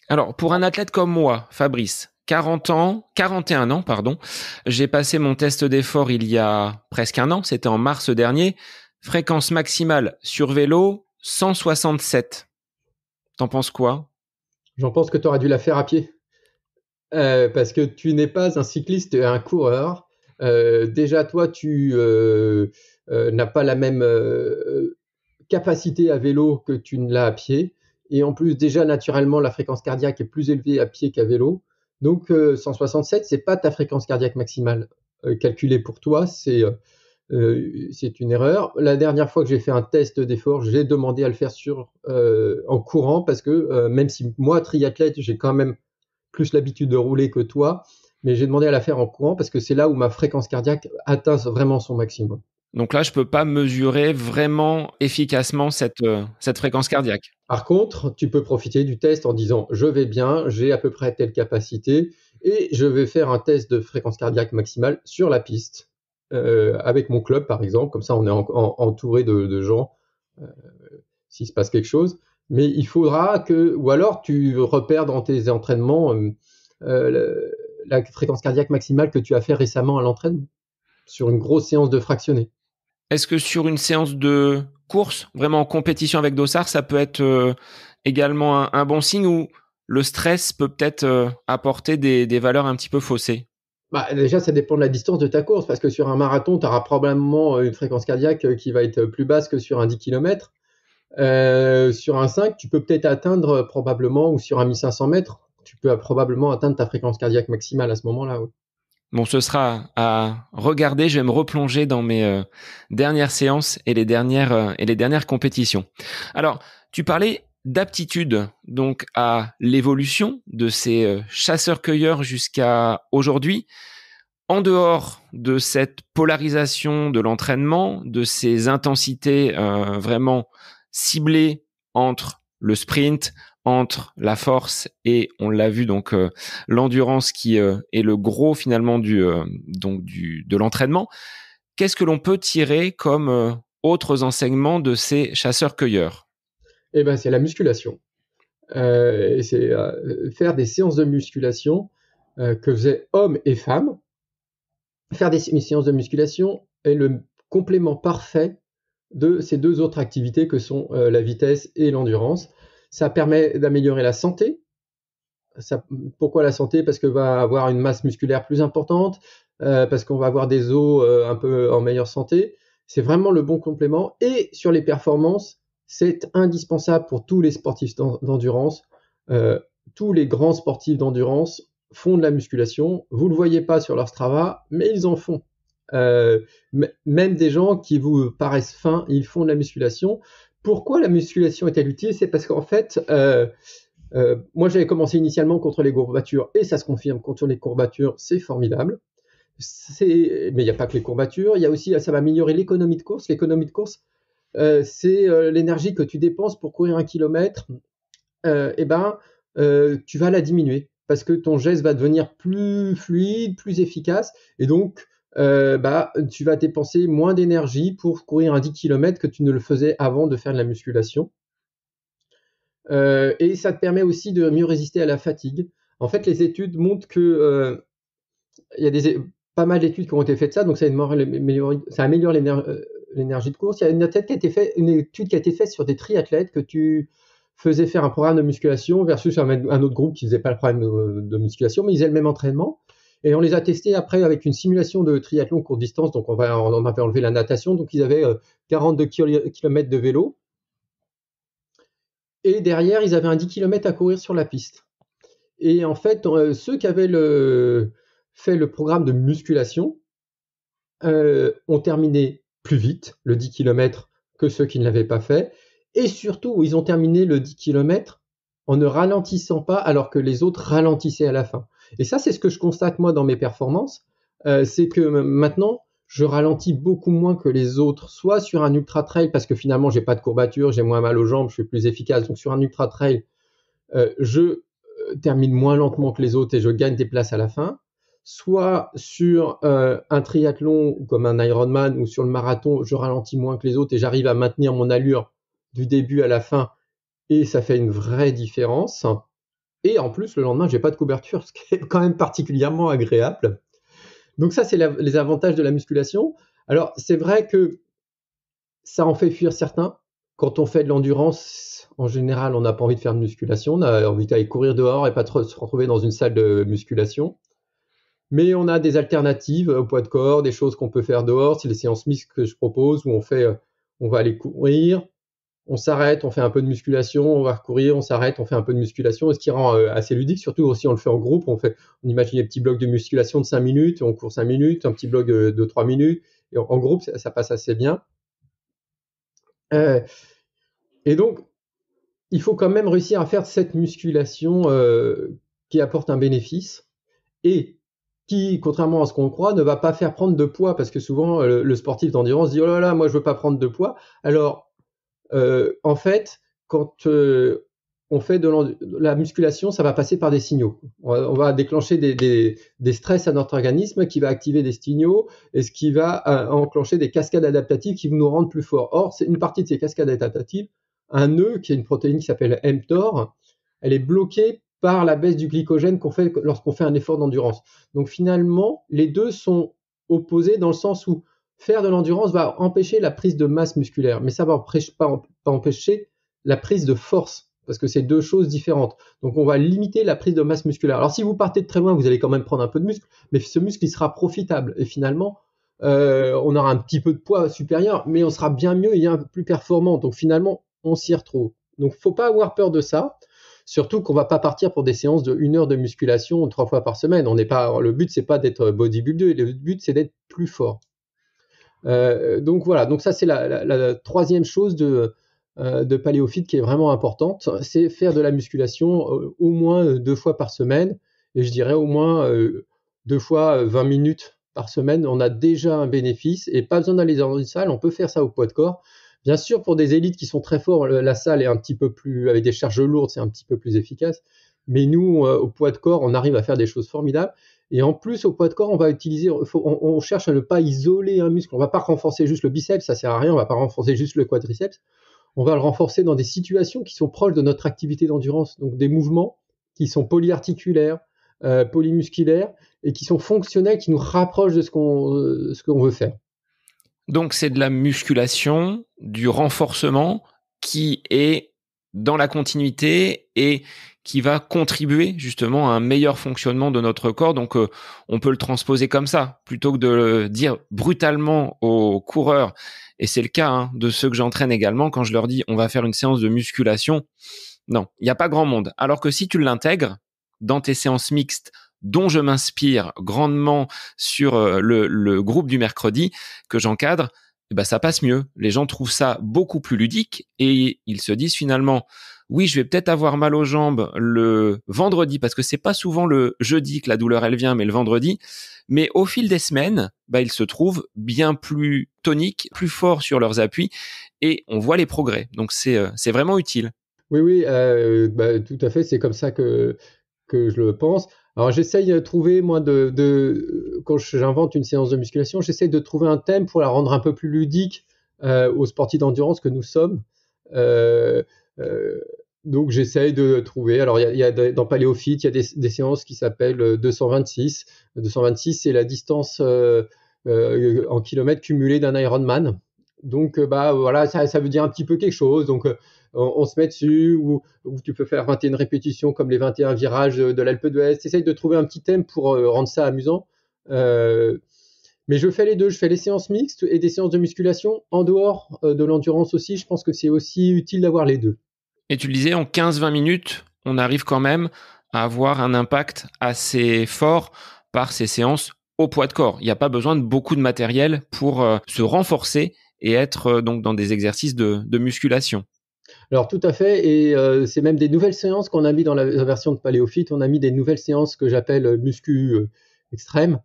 Alors, pour un athlète comme moi, Fabrice, 41 ans, pardon, j'ai passé mon test d'effort il y a presque un an, c'était en mars dernier, fréquence maximale sur vélo, 167. T'en penses quoi? J'en pense que tu aurais dû la faire à pied. Parce que tu n'es pas un cycliste et un coureur. Déjà, toi, tu n'as pas la même capacité à vélo que tu ne l'as à pied. Et en plus, déjà, naturellement, la fréquence cardiaque est plus élevée à pied qu'à vélo. Donc, 167, c'est pas ta fréquence cardiaque maximale calculée pour toi, c'est une erreur. La dernière fois que j'ai fait un test d'effort, j'ai demandé à le faire en courant parce que même si moi, triathlète, j'ai quand même plus l'habitude de rouler que toi, mais j'ai demandé à la faire en courant parce que c'est là où ma fréquence cardiaque atteint vraiment son maximum. Donc là, je peux pas mesurer vraiment efficacement cette fréquence cardiaque. Par contre, tu peux profiter du test en disant je vais bien, j'ai à peu près telle capacité et je vais faire un test de fréquence cardiaque maximale sur la piste avec mon club par exemple, comme ça on est entouré de gens s'il se passe quelque chose. Mais il faudra ou alors tu repères dans tes entraînements la fréquence cardiaque maximale que tu as fait récemment à l'entraînement, sur une grosse séance de fractionné. Est-ce que sur une séance de course, vraiment en compétition avec Dossard, ça peut être également un bon signe, ou le stress peut peut-être apporter des valeurs un petit peu faussées? Déjà, ça dépend de la distance de ta course, parce que sur un marathon, tu auras probablement une fréquence cardiaque qui va être plus basse que sur un 10 km. Sur un 5, tu peux peut-être atteindre probablement, ou sur un 1500 mètres, tu peux probablement atteindre ta fréquence cardiaque maximale à ce moment-là. Oui. Bon, ce sera à regarder. Je vais me replonger dans mes dernières séances et les dernières compétitions. Alors, tu parlais d'aptitude, donc à l'évolution de ces chasseurs-cueilleurs jusqu'à aujourd'hui. En dehors de cette polarisation de l'entraînement, de ces intensités vraiment ciblées entre le sprint, entre la force et, on l'a vu, donc l'endurance qui est le gros finalement de l'entraînement, qu'est-ce que l'on peut tirer comme autres enseignements de ces chasseurs-cueilleurs? Eh ben, c'est la musculation. Et c'est faire des séances de musculation que faisaient hommes et femmes. Faire des séances de musculation est le complément parfait de ces deux autres activités que sont la vitesse et l'endurance. Ça permet d'améliorer la santé. Pourquoi la santé? Parce qu'on va avoir une masse musculaire plus importante, parce qu'on va avoir des os un peu en meilleure santé. C'est vraiment le bon complément. Et sur les performances, c'est indispensable pour tous les sportifs d'endurance. Tous les grands sportifs d'endurance font de la musculation. Vous ne le voyez pas sur leur Strava, mais ils en font. Même des gens qui vous paraissent fins, ils font de la musculation. Pourquoi la musculation est-elle utile? C'est parce qu'en fait, moi j'avais commencé initialement contre les courbatures, et ça se confirme, contre les courbatures, c'est formidable. Mais il n'y a pas que les courbatures, il y a aussi, ça va améliorer l'économie de course. L'économie de course, c'est l'énergie que tu dépenses pour courir 1 kilomètre. Tu vas la diminuer parce que ton geste va devenir plus fluide, plus efficace, et donc tu vas dépenser moins d'énergie pour courir un 10 km que tu ne le faisais avant de faire de la musculation. Et ça te permet aussi de mieux résister à la fatigue. En fait, les études montrent que il y a pas mal d'études qui ont été faites de ça, donc ça améliore l'énergie de course. Il y a une étude qui a été faite sur des triathlètes que tu faisais faire un programme de musculation versus un autre groupe qui faisait pas le programme de musculation, mais ils faisaient le même entraînement. Et on les a testés après avec une simulation de triathlon courte distance, donc on avait enlevé la natation, donc ils avaient 42 km de vélo. Et derrière, ils avaient un 10 km à courir sur la piste. Et en fait, ceux qui avaient fait le programme de musculation ont terminé plus vite le 10 km que ceux qui ne l'avaient pas fait. Et surtout, ils ont terminé le 10 km en ne ralentissant pas, alors que les autres ralentissaient à la fin. Et ça, c'est ce que je constate moi dans mes performances. C'est que maintenant, je ralentis beaucoup moins que les autres, soit sur un ultra trail, parce que finalement, j'ai pas de courbature, j'ai moins mal aux jambes, je suis plus efficace. Donc sur un ultra trail, je termine moins lentement que les autres et je gagne des places à la fin. Soit sur un triathlon comme un Ironman ou sur le marathon, je ralentis moins que les autres et j'arrive à maintenir mon allure du début à la fin, et ça fait une vraie différence. Et en plus, le lendemain, j'ai pas de couverture, ce qui est quand même particulièrement agréable. Donc ça, c'est les avantages de la musculation. Alors, c'est vrai que ça en fait fuir certains. Quand on fait de l'endurance, en général, on n'a pas envie de faire de musculation. On a envie d'aller courir dehors et pas trop se retrouver dans une salle de musculation. Mais on a des alternatives au poids de corps, des choses qu'on peut faire dehors. C'est les séances mixtes que je propose, où on va aller courir, on s'arrête, on fait un peu de musculation, on va recourir, on s'arrête, on fait un peu de musculation, ce qui rend assez ludique, surtout si on le fait en groupe. On imagine des petits blocs de musculation de 5 minutes, on court 5 minutes, un petit bloc de 3 minutes, et en groupe, ça passe assez bien. Et donc, il faut quand même réussir à faire cette musculation qui apporte un bénéfice, et qui, contrairement à ce qu'on croit, ne va pas faire prendre de poids, parce que souvent, le sportif d'endurance dit « Oh là là, moi je veux pas prendre de poids ». Alors, en fait, quand on fait de la musculation, ça va passer par des signaux. On va déclencher des stress à notre organisme, qui va activer des signaux, et ce qui va enclencher des cascades adaptatives qui vont nous rendre plus forts. Or, c'est une partie de ces cascades adaptatives, un nœud qui est une protéine qui s'appelle mTOR, elle est bloquée par la baisse du glycogène qu'on fait lorsqu'on fait un effort d'endurance. Donc finalement, les deux sont opposés dans le sens où faire de l'endurance va empêcher la prise de masse musculaire, mais ça va pas empêcher la prise de force, parce que c'est deux choses différentes. Donc on va limiter la prise de masse musculaire. Alors si vous partez de très loin, vous allez quand même prendre un peu de muscle, mais ce muscle il sera profitable et finalement on aura un petit peu de poids supérieur, mais on sera bien mieux et un peu plus performant. Donc finalement on s'y retrouve. Donc faut pas avoir peur de ça. Surtout qu'on va pas partir pour des séances de 1 heure de musculation 3 fois par semaine. Le but c'est pas d'être bodybuilder, le but c'est d'être plus fort. Donc voilà, donc ça c'est la troisième chose de PaléoFit qui est vraiment importante, c'est faire de la musculation au moins 2 fois par semaine, et je dirais au moins 2 fois 20 minutes par semaine, on a déjà un bénéfice, et pas besoin d'aller dans une salle, on peut faire ça au poids de corps. Bien sûr, pour des élites qui sont très forts, la salle est un petit peu plus, avec des charges lourdes, c'est un petit peu plus efficace, mais nous, au poids de corps, on arrive à faire des choses formidables. Et en plus, au poids de corps, on cherche à ne pas isoler un muscle. On ne va pas renforcer juste le biceps, ça sert à rien. On ne va pas renforcer juste le quadriceps. On va le renforcer dans des situations qui sont proches de notre activité d'endurance. Donc des mouvements qui sont polyarticulaires, polymusculaires et qui sont fonctionnels, qui nous rapprochent de ce qu'on veut faire. Donc c'est de la musculation, du renforcement qui est dans la continuité et qui va contribuer justement à un meilleur fonctionnement de notre corps. Donc on peut le transposer comme ça, plutôt que de le dire brutalement aux coureurs. Et c'est le cas de ceux que j'entraîne également, quand je leur dis on va faire une séance de musculation. Non, il n'y a pas grand monde. Alors que si tu l'intègres dans tes séances mixtes, dont je m'inspire grandement sur le groupe du mercredi que j'encadre, ça passe mieux. Les gens trouvent ça beaucoup plus ludique et ils se disent finalement, oui, je vais peut-être avoir mal aux jambes le vendredi, parce que c'est pas souvent le jeudi que la douleur elle vient, mais le vendredi. Mais au fil des semaines, ils se trouvent bien plus toniques, plus forts sur leurs appuis et on voit les progrès. Donc c'est vraiment utile. Oui, tout à fait. C'est comme ça que je le pense. Alors j'essaye de trouver, moi, quand j'invente une séance de musculation, j'essaye de trouver un thème pour la rendre un peu plus ludique aux sportifs d'endurance que nous sommes. Donc j'essaye de trouver. Alors dans PaléoFit, il y a des séances qui s'appellent 226. 226, c'est la distance en kilomètres cumulée d'un Ironman. Donc voilà, ça veut dire un petit peu quelque chose. Donc on se met dessus, ou tu peux faire 21 répétitions comme les 21 virages de l'Alpe d'Huez. Essaye de trouver un petit thème pour rendre ça amusant. Mais je fais les deux, je fais les séances mixtes et des séances de musculation en dehors de l'endurance aussi. Je pense que c'est aussi utile d'avoir les deux. Et tu le disais, en 15-20 minutes, on arrive quand même à avoir un impact assez fort par ces séances au poids de corps. Il n'y a pas besoin de beaucoup de matériel pour se renforcer et être donc dans des exercices de musculation. Alors tout à fait, et c'est même des nouvelles séances qu'on a mis dans la version de PaléoFit. On a mis des nouvelles séances que j'appelle muscu extrême.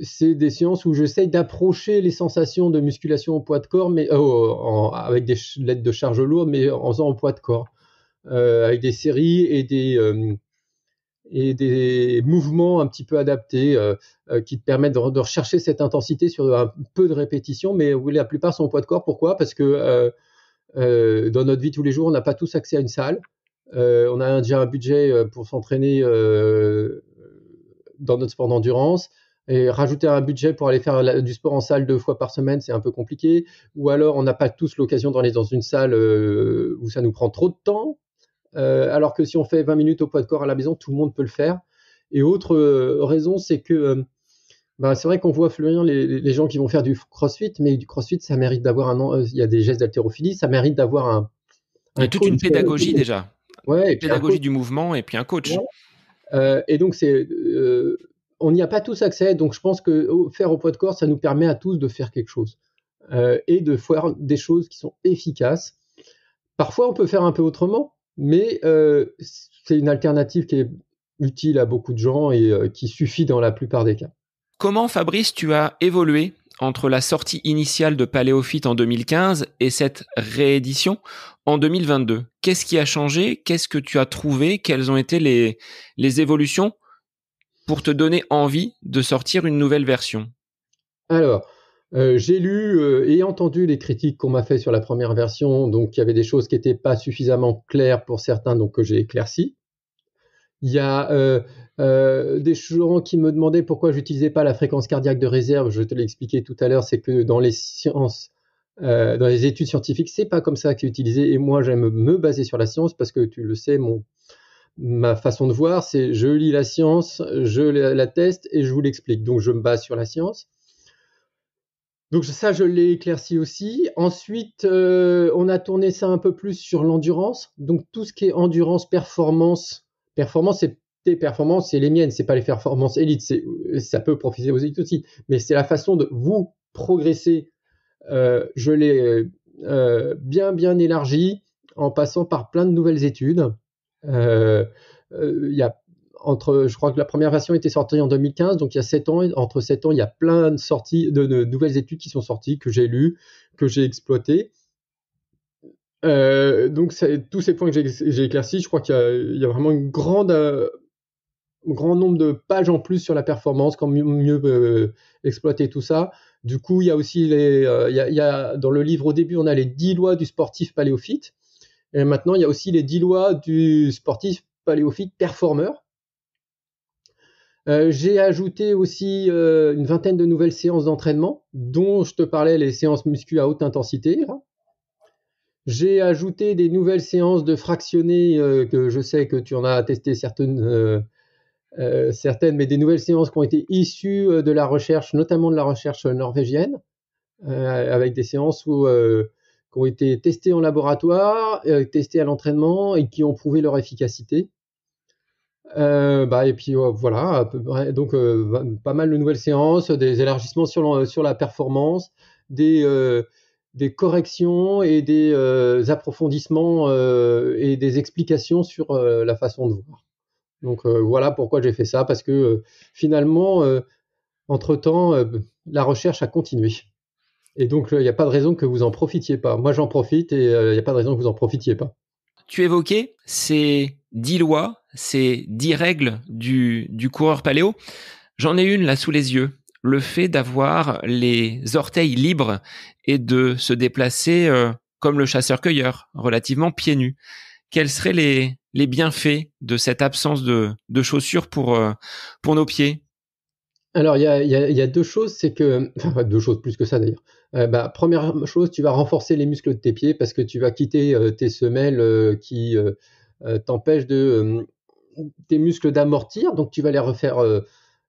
C'est des séances où j'essaye d'approcher les sensations de musculation au poids de corps, mais avec des l'aide de charges lourdes, mais en faisant au poids de corps, avec des séries et des mouvements un petit peu adaptés qui te permettent de rechercher cette intensité sur un peu de répétition, mais où la plupart sont au poids de corps. Pourquoi ? Parce que dans notre vie tous les jours, on n'a pas tous accès à une salle. On a déjà un budget pour s'entraîner dans notre sport d'endurance. Et rajouter un budget pour aller faire du sport en salle 2 fois par semaine, c'est un peu compliqué. Ou alors, on n'a pas tous l'occasion d'aller dans une salle où ça nous prend trop de temps. Alors que si on fait 20 minutes au poids de corps à la maison, tout le monde peut le faire. Et autre raison, c'est que c'est vrai qu'on voit fleurir les gens qui vont faire du crossfit, mais du crossfit, ça mérite d'avoir il y a des gestes d'haltérophilie, ça mérite d'avoir un il y a toute une pédagogie déjà. Ouais, pédagogie du mouvement et puis un coach. Ouais. Et donc, on n'y a pas tous accès, donc je pense que faire au poids de corps, ça nous permet à tous de faire quelque chose et de faire des choses qui sont efficaces. Parfois, on peut faire un peu autrement, mais c'est une alternative qui est utile à beaucoup de gens et qui suffit dans la plupart des cas. Comment, Fabrice, tu as évolué entre la sortie initiale de PaléoFit en 2015 et cette réédition en 2022 ? Qu'est-ce qui a changé ? Qu'est-ce que tu as trouvé ? Quelles ont été les évolutions pour te donner envie de sortir une nouvelle version ? Alors, J'ai lu et entendu les critiques qu'on m'a fait sur la première version, donc il y avait des choses qui n'étaient pas suffisamment claires pour certains, donc que j'ai éclaircies. Il y a des gens qui me demandaient pourquoi j'utilisais pas la fréquence cardiaque de réserve. Je te l'ai expliqué tout à l'heure, c'est que dans les sciences, dans les études scientifiques, c'est pas comme ça que c'est utilisé. Et moi, j'aime me baser sur la science parce que tu le sais, ma façon de voir, c'est je lis la science, je la teste et je vous l'explique. Donc, je me base sur la science. Donc ça, je l'ai éclairci aussi. Ensuite, on a tourné ça un peu plus sur l'endurance. Donc tout ce qui est endurance, performance, c'est tes performances, c'est les miennes, c'est pas les performances élites. Ça peut profiter aux élites aussi, mais c'est la façon de vous progresser. Je l'ai bien élargi en passant par plein de nouvelles études. Il y a je crois que la première version était sortie en 2015, donc il y a 7 ans. Entre 7 ans, il y a plein de sorties, de nouvelles études qui sont sorties, que j'ai lues, que j'ai exploitées. Donc tous ces points que j'ai éclaircis, je crois qu'il y a vraiment un grand nombre de pages en plus sur la performance, comment mieux exploiter tout ça. Du coup, il y a aussi dans le livre au début, on a les 10 lois du sportif paléophyte. Et maintenant, il y a aussi les 10 lois du sportif paléophyte performeur. J'ai ajouté aussi une vingtaine de nouvelles séances d'entraînement, dont je te parlais, les séances muscu à haute intensité. Là. J'ai ajouté des nouvelles séances de fractionnés, que je sais que tu en as testé certaines, mais des nouvelles séances qui ont été issues de la recherche, notamment de la recherche norvégienne, avec des séances qui ont été testées en laboratoire, testées à l'entraînement et qui ont prouvé leur efficacité. Et puis voilà, à peu près. Donc pas mal de nouvelles séances, des élargissements sur la performance, des corrections et des approfondissements et des explications sur la façon de voir. Donc voilà pourquoi j'ai fait ça, parce que finalement, entre-temps, la recherche a continué. Et donc il n'y a pas de raison que vous en profitiez pas. Moi j'en profite et il n'y a pas de raison que vous en profitiez pas. Tu évoquais ces 10 lois, ces 10 règles du coureur paléo. J'en ai une là sous les yeux. Le fait d'avoir les orteils libres et de se déplacer comme le chasseur-cueilleur, relativement pieds nus. Quels seraient les bienfaits de cette absence de chaussures pour nos pieds? Alors, il y a deux choses, c'est que, enfin, deux choses plus que ça d'ailleurs. Première chose, tu vas renforcer les muscles de tes pieds parce que tu vas quitter tes semelles qui t'empêchent tes muscles d'amortir, donc tu vas les refaire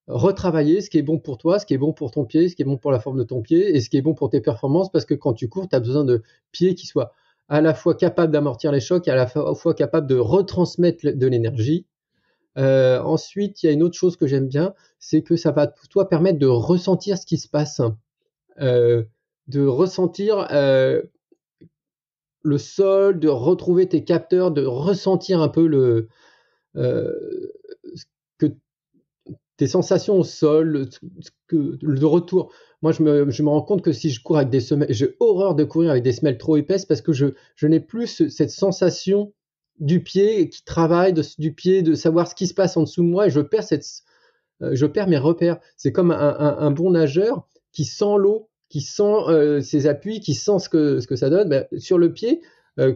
retravailler, ce qui est bon pour toi, ce qui est bon pour ton pied, ce qui est bon pour la forme de ton pied et ce qui est bon pour tes performances parce que quand tu cours, tu as besoin de pieds qui soient à la fois capables d'amortir les chocs et à la fois capables de retransmettre de l'énergie. Ensuite, il y a une autre chose que j'aime bien, c'est que ça va toi permettre de ressentir ce qui se passe, de ressentir le sol, de retrouver tes capteurs, de ressentir un peu que tes sensations au sol, le retour. Moi, je me rends compte que si je cours avec des semelles, j'ai horreur de courir avec des semelles trop épaisses parce que je n'ai plus cette sensation du pied qui travaille, du pied, de savoir ce qui se passe en dessous de moi et je perds mes repères. C'est comme un bon nageur qui sent l'eau, qui sent ses appuis, qui sent ce que ça donne. Sur le pied,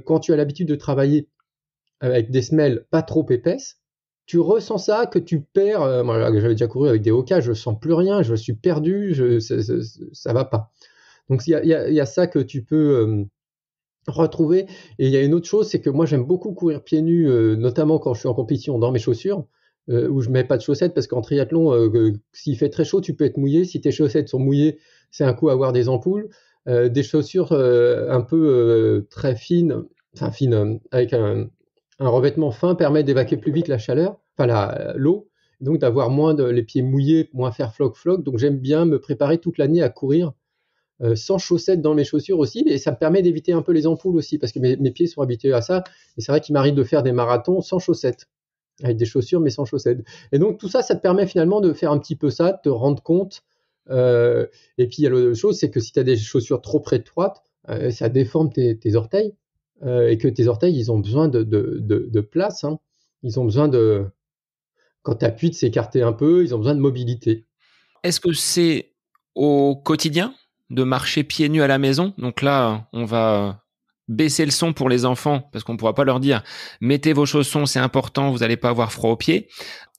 quand tu as l'habitude de travailler avec des semelles pas trop épaisses, tu ressens ça, que tu perds. Moi, j'avais déjà couru avec des Hoka, je sens plus rien, je suis perdu, ça va pas. Donc il y a ça que tu peux retrouver. Et il y a une autre chose, c'est que moi j'aime beaucoup courir pieds nus, notamment quand je suis en compétition dans mes chaussures, où je mets pas de chaussettes parce qu'en triathlon, s'il fait très chaud, tu peux être mouillé. Si tes chaussettes sont mouillées, c'est un coup à avoir des ampoules. Des chaussures un peu très fines, enfin fines, avec un revêtement fin permet d'évacuer plus vite la chaleur, enfin l'eau, donc d'avoir moins les pieds mouillés, moins faire floc-floc. Donc j'aime bien me préparer toute l'année à courir sans chaussettes dans mes chaussures aussi, et ça me permet d'éviter un peu les ampoules aussi, parce que mes pieds sont habitués à ça, et c'est vrai qu'il m'arrive de faire des marathons sans chaussettes, avec des chaussures mais sans chaussettes. Et donc tout ça, ça te permet finalement de faire un petit peu ça, de te rendre compte. Et puis il y a l'autre chose, c'est que si tu as des chaussures trop étroites, ça déforme tes orteils, et que tes orteils, ils ont besoin de place, hein. Ils ont besoin quand tu appuies, de s'écarter un peu, ils ont besoin de mobilité. Est-ce que c'est au quotidien de marcher pieds nus à la maison. Donc là, on va baisser le son pour les enfants parce qu'on ne pourra pas leur dire mettez vos chaussons, c'est important, vous n'allez pas avoir froid aux pieds.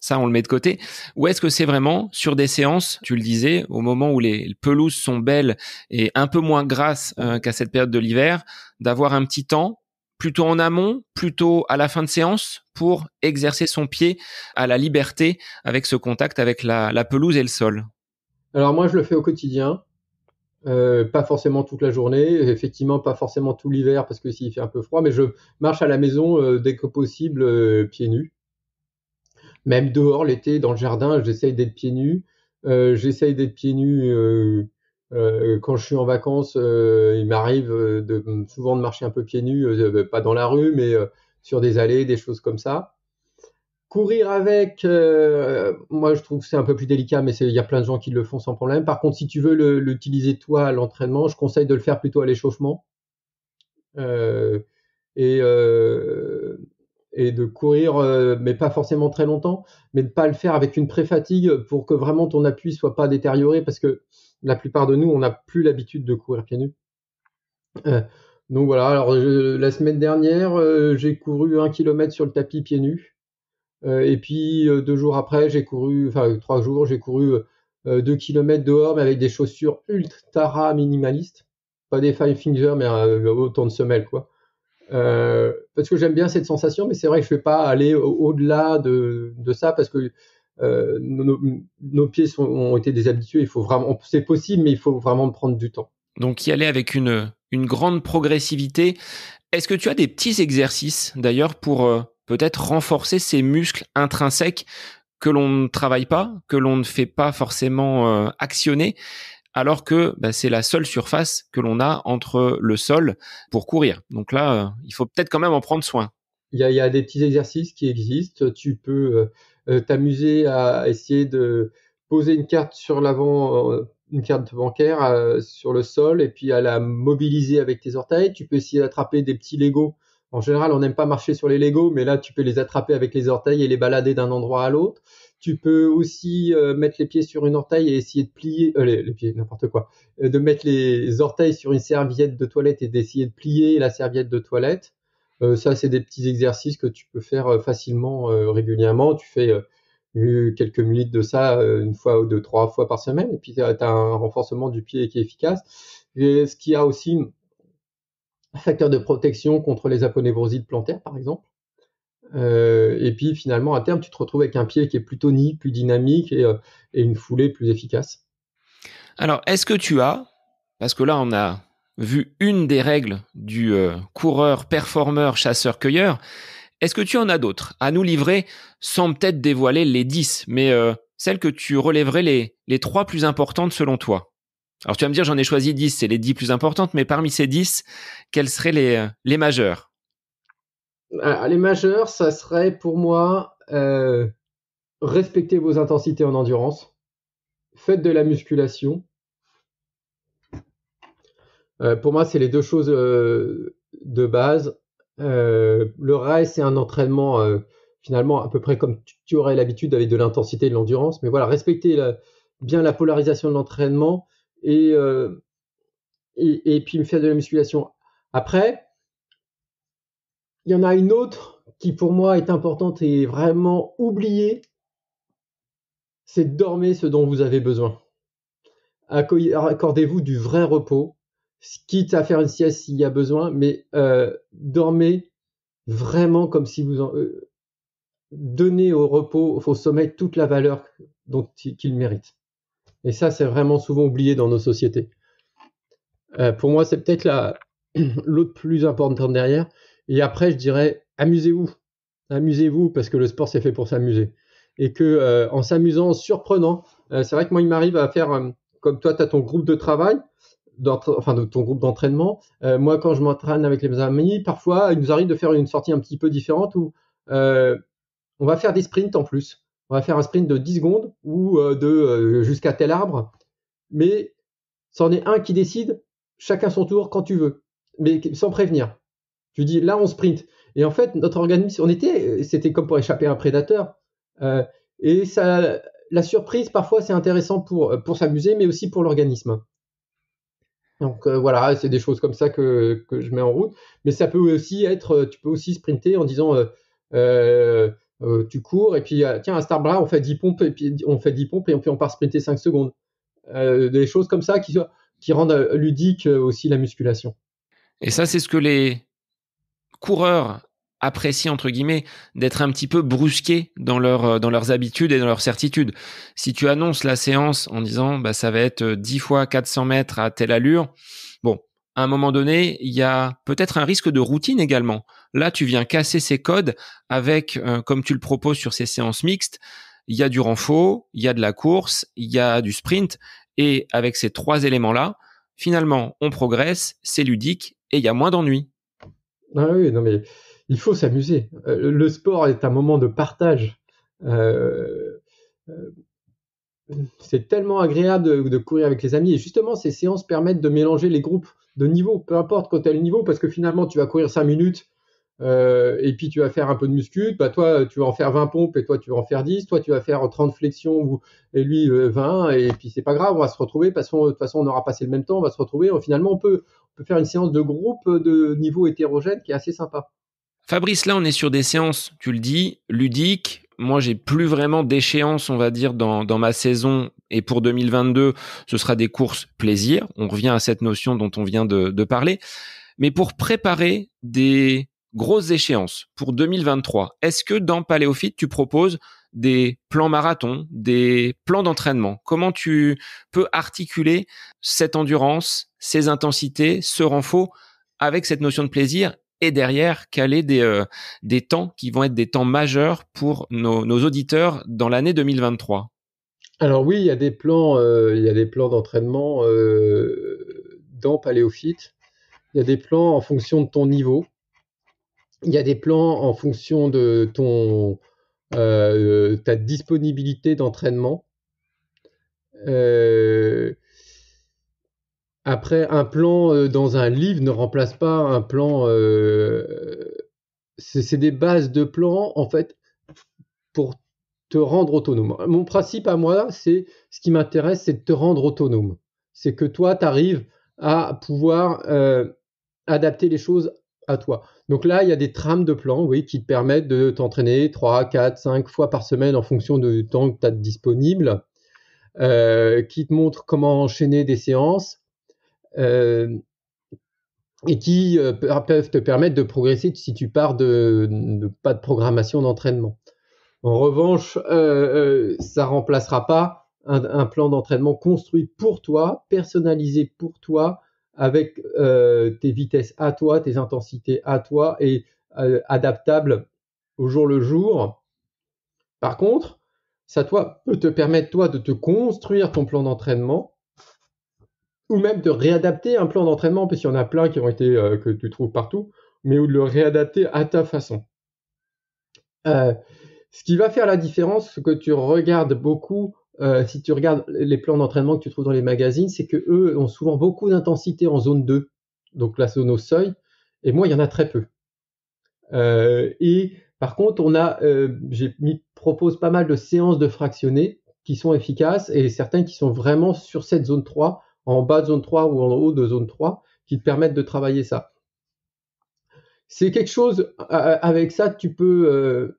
Ça, on le met de côté. Ou est-ce que c'est vraiment sur des séances, tu le disais, au moment où les pelouses sont belles et un peu moins grasses qu'à cette période de l'hiver, d'avoir un petit temps plutôt en amont, plutôt à la fin de séance pour exercer son pied à la liberté avec ce contact avec la pelouse et le sol? Alors moi, je le fais au quotidien. Pas forcément toute la journée, effectivement pas forcément tout l'hiver parce que s'il fait un peu froid, mais je marche à la maison dès que possible pieds nus. Même dehors l'été dans le jardin, j'essaye d'être pieds nus. J'essaye d'être pieds nus quand je suis en vacances. Il m'arrive souvent de marcher un peu pieds nus, pas dans la rue, mais sur des allées, des choses comme ça. Courir avec, moi je trouve que c'est un peu plus délicat, mais il y a plein de gens qui le font sans problème. Par contre, si tu veux l'utiliser toi à l'entraînement, je conseille de le faire plutôt à l'échauffement euh, et, euh, et de courir, mais pas forcément très longtemps, mais de pas le faire avec une pré-fatigue pour que vraiment ton appui soit pas détérioré, parce que la plupart de nous, on n'a plus l'habitude de courir pieds nus. Euh, donc voilà, alors la semaine dernière, j'ai couru 1 kilomètre sur le tapis pieds nus. Et puis 2 jours après, enfin 3 jours, j'ai couru 2 kilomètres dehors, mais avec des chaussures ultra minimalistes. Pas des Five Finger, mais autant de semelles, quoi. Parce que j'aime bien cette sensation, mais c'est vrai que je ne vais pas aller au-delà de ça, parce que nos pieds ont été déshabitués. Il faut vraiment, c'est possible, mais il faut vraiment prendre du temps. Donc y aller avec une grande progressivité. Est-ce que tu as des petits exercices d'ailleurs pour peut-être renforcer ces muscles intrinsèques que l'on ne travaille pas, que l'on ne fait pas forcément actionner, alors que c'est la seule surface que l'on a entre le sol pour courir. Donc là, il faut peut-être quand même en prendre soin. Il y a des petits exercices qui existent. Tu peux t'amuser à essayer de poser une carte sur l'avant, une carte bancaire sur le sol, et puis à la mobiliser avec tes orteils. Tu peux essayer d'attraper des petits Legos. En général, on n'aime pas marcher sur les Legos, mais là, tu peux les attraper avec les orteils et les balader d'un endroit à l'autre. Tu peux aussi mettre les pieds sur une orteil et essayer de plier les pieds, n'importe quoi, de mettre les orteils sur une serviette de toilette et d'essayer de plier la serviette de toilette. Ça, c'est des petits exercices que tu peux faire facilement, régulièrement. Tu fais quelques minutes de ça, une fois ou deux, 3 fois par semaine, et puis tu as un renforcement du pied qui est efficace. Et ce qui a aussi un facteur de protection contre les aponevrosites plantaires, par exemple. Et puis finalement, à terme, tu te retrouves avec un pied qui est plus tonique, plus dynamique et une foulée plus efficace. Alors, est-ce que tu as, parce que là, on a vu une des règles du coureur, performeur, chasseur-cueilleur, est-ce que tu en as d'autres à nous livrer sans peut-être dévoiler les 10, mais celles que tu relèverais les 3 plus importantes selon toi? Alors tu vas me dire, j'en ai choisi 10, c'est les 10 plus importantes, mais parmi ces 10, quelles seraient les majeures? Les majeures, ça serait pour moi respecter vos intensités en endurance, faites de la musculation. Pour moi, c'est les 2 choses de base. Le reste, c'est un entraînement finalement à peu près comme tu aurais l'habitude avec de l'intensité et de l'endurance. Mais voilà, respecter bien la polarisation de l'entraînement et puis faire de la musculation. Après, il y en a une autre qui pour moi est importante et vraiment oubliée, c'est dormir ce dont vous avez besoin. Accordez-vous du vrai repos, quitte à faire une sieste s'il y a besoin, mais dormez vraiment comme si vous donnez au repos, au sommeil, toute la valeur qu'il mérite. Et ça, c'est vraiment souvent oublié dans nos sociétés. Pour moi, c'est peut-être l'autre plus importante derrière. Et après, je dirais, amusez-vous. Amusez-vous, parce que le sport, c'est fait pour s'amuser. Et que en s'amusant, en surprenant, c'est vrai que moi, il m'arrive à faire, comme toi, tu as ton groupe de travail, ton groupe d'entraînement. Moi, quand je m'entraîne avec les amis, parfois, il nous arrive de faire une sortie un petit peu différente où on va faire des sprints en plus. On va faire un sprint de 10 secondes ou jusqu'à tel arbre. Mais c'en est un qui décide, chacun son tour, quand tu veux, mais sans prévenir. Tu dis, là, on sprint. Et en fait, notre organisme, c'était comme pour échapper à un prédateur. Et ça, la surprise, parfois, c'est intéressant pour s'amuser, mais aussi pour l'organisme. Donc voilà, c'est des choses comme ça que je mets en route. Mais ça peut aussi être, tu peux aussi sprinter en disant, euh, tu cours et puis tiens à Starbra on fait 10 pompes et puis on fait 10 pompes et puis on part sprinter 5 secondes. Des choses comme ça qui rendent ludique aussi la musculation. Et ça, c'est ce que les coureurs apprécient, entre guillemets, d'être un petit peu brusqués dans leurs habitudes et dans leurs certitudes. Si tu annonces la séance en disant bah, ça va être 10 fois 400 mètres à telle allure, bon, à un moment donné, il y a peut-être un risque de routine également. Là, tu viens casser ces codes avec, comme tu le proposes sur ces séances mixtes, il y a du renfort, il y a de la course, il y a du sprint, et avec ces 3 éléments-là, finalement, on progresse, c'est ludique et il y a moins d'ennuis. Ah oui, non mais il faut s'amuser. Le sport est un moment de partage. Euh, euh, c'est tellement agréable de courir avec les amis. Et justement, ces séances permettent de mélanger les groupes de niveau, peu importe quand tu as le niveau, parce que finalement, tu vas courir 5 minutes et puis tu vas faire un peu de muscu. Bah, toi, tu vas en faire 20 pompes et toi, tu vas en faire 10. Toi, tu vas faire 30 flexions et lui 20. Et puis, c'est pas grave, on va se retrouver parce que de toute façon, on aura passé le même temps, on va se retrouver. Finalement, on peut faire une séance de groupe de niveau hétérogène qui est assez sympa. Fabrice, là, on est sur des séances, tu le dis, ludiques. Moi, j'ai plus vraiment d'échéance, on va dire, dans ma saison. Et pour 2022, ce sera des courses plaisir. On revient à cette notion dont on vient de parler. Mais pour préparer des grosses échéances pour 2023, est-ce que dans Paléophyte, tu proposes des plans marathon, des plans d'entraînement? Comment tu peux articuler cette endurance, ces intensités, ce renfort avec cette notion de plaisir et derrière caler des temps qui vont être des temps majeurs pour nos auditeurs dans l'année 2023? Alors oui, il y a des plans d'entraînement dans Paléophyte. Il y a des plans en fonction de ton niveau. Il y a des plans en fonction de ta disponibilité d'entraînement. Euh, Après, un plan dans un livre ne remplace pas un plan. C'est des bases de plans, en fait, pour te rendre autonome. Mon principe à moi, c'est ce qui m'intéresse, c'est de te rendre autonome. C'est que toi, tu arrives à pouvoir adapter les choses à toi. Donc là, il y a des trames de plans, oui, qui te permettent de t'entraîner 3, 4, 5 fois par semaine en fonction du temps que tu as disponible, qui te montrent comment enchaîner des séances euh, et qui peuvent te permettre de progresser si tu pars de pas de programmation d'entraînement. En revanche, ça remplacera pas un plan d'entraînement construit pour toi, personnalisé pour toi, avec tes vitesses à toi, tes intensités à toi et adaptable au jour le jour. Par contre, ça toi, peut te permettre toi de te construire ton plan d'entraînement ou même de réadapter un plan d'entraînement, parce qu'il y en a plein qui ont été que tu trouves partout, mais ou de le réadapter à ta façon. Euh, Ce qui va faire la différence, ce que tu regardes beaucoup, si tu regardes les plans d'entraînement que tu trouves dans les magazines, c'est que eux ont souvent beaucoup d'intensité en zone 2, donc la zone au seuil, et moi, il y en a très peu. Et par contre, propose pas mal de séances de fractionnés qui sont efficaces et certaines qui sont vraiment sur cette zone 3, en bas de zone 3 ou en haut de zone 3, qui te permettent de travailler ça. C'est quelque chose, avec ça, tu peux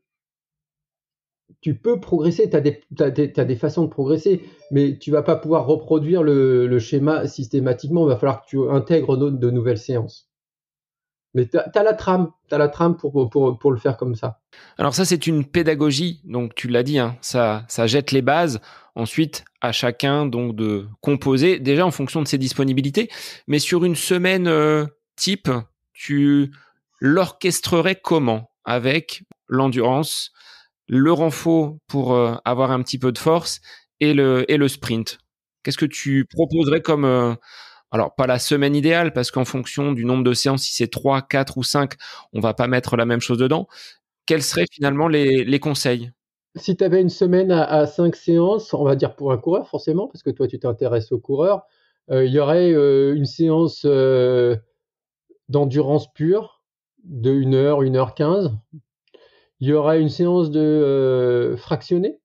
progresser, tu as des façons de progresser, mais tu vas pas pouvoir reproduire le schéma systématiquement. Il va falloir que tu intègres de nouvelles séances. Mais tu as la trame pour le faire comme ça. Alors ça, c'est une pédagogie, donc tu l'as dit, hein, ça jette les bases. Ensuite, à chacun donc de composer, déjà en fonction de ses disponibilités, mais sur une semaine type, tu l'orchestrerais comment? Avec l'endurance, le renfort pour avoir un petit peu de force et le sprint. Qu'est-ce que tu proposerais comme alors pas la semaine idéale parce qu'en fonction du nombre de séances, si c'est 3, 4 ou 5, on va pas mettre la même chose dedans. Quels seraient finalement les conseils? Si tu avais une semaine à 5 séances, on va dire pour un coureur forcément, parce que toi tu t'intéresses aux coureurs, il y aurait une séance d'endurance pure de 1 heure, 1 heure 15. Il y aura une séance de fractionné.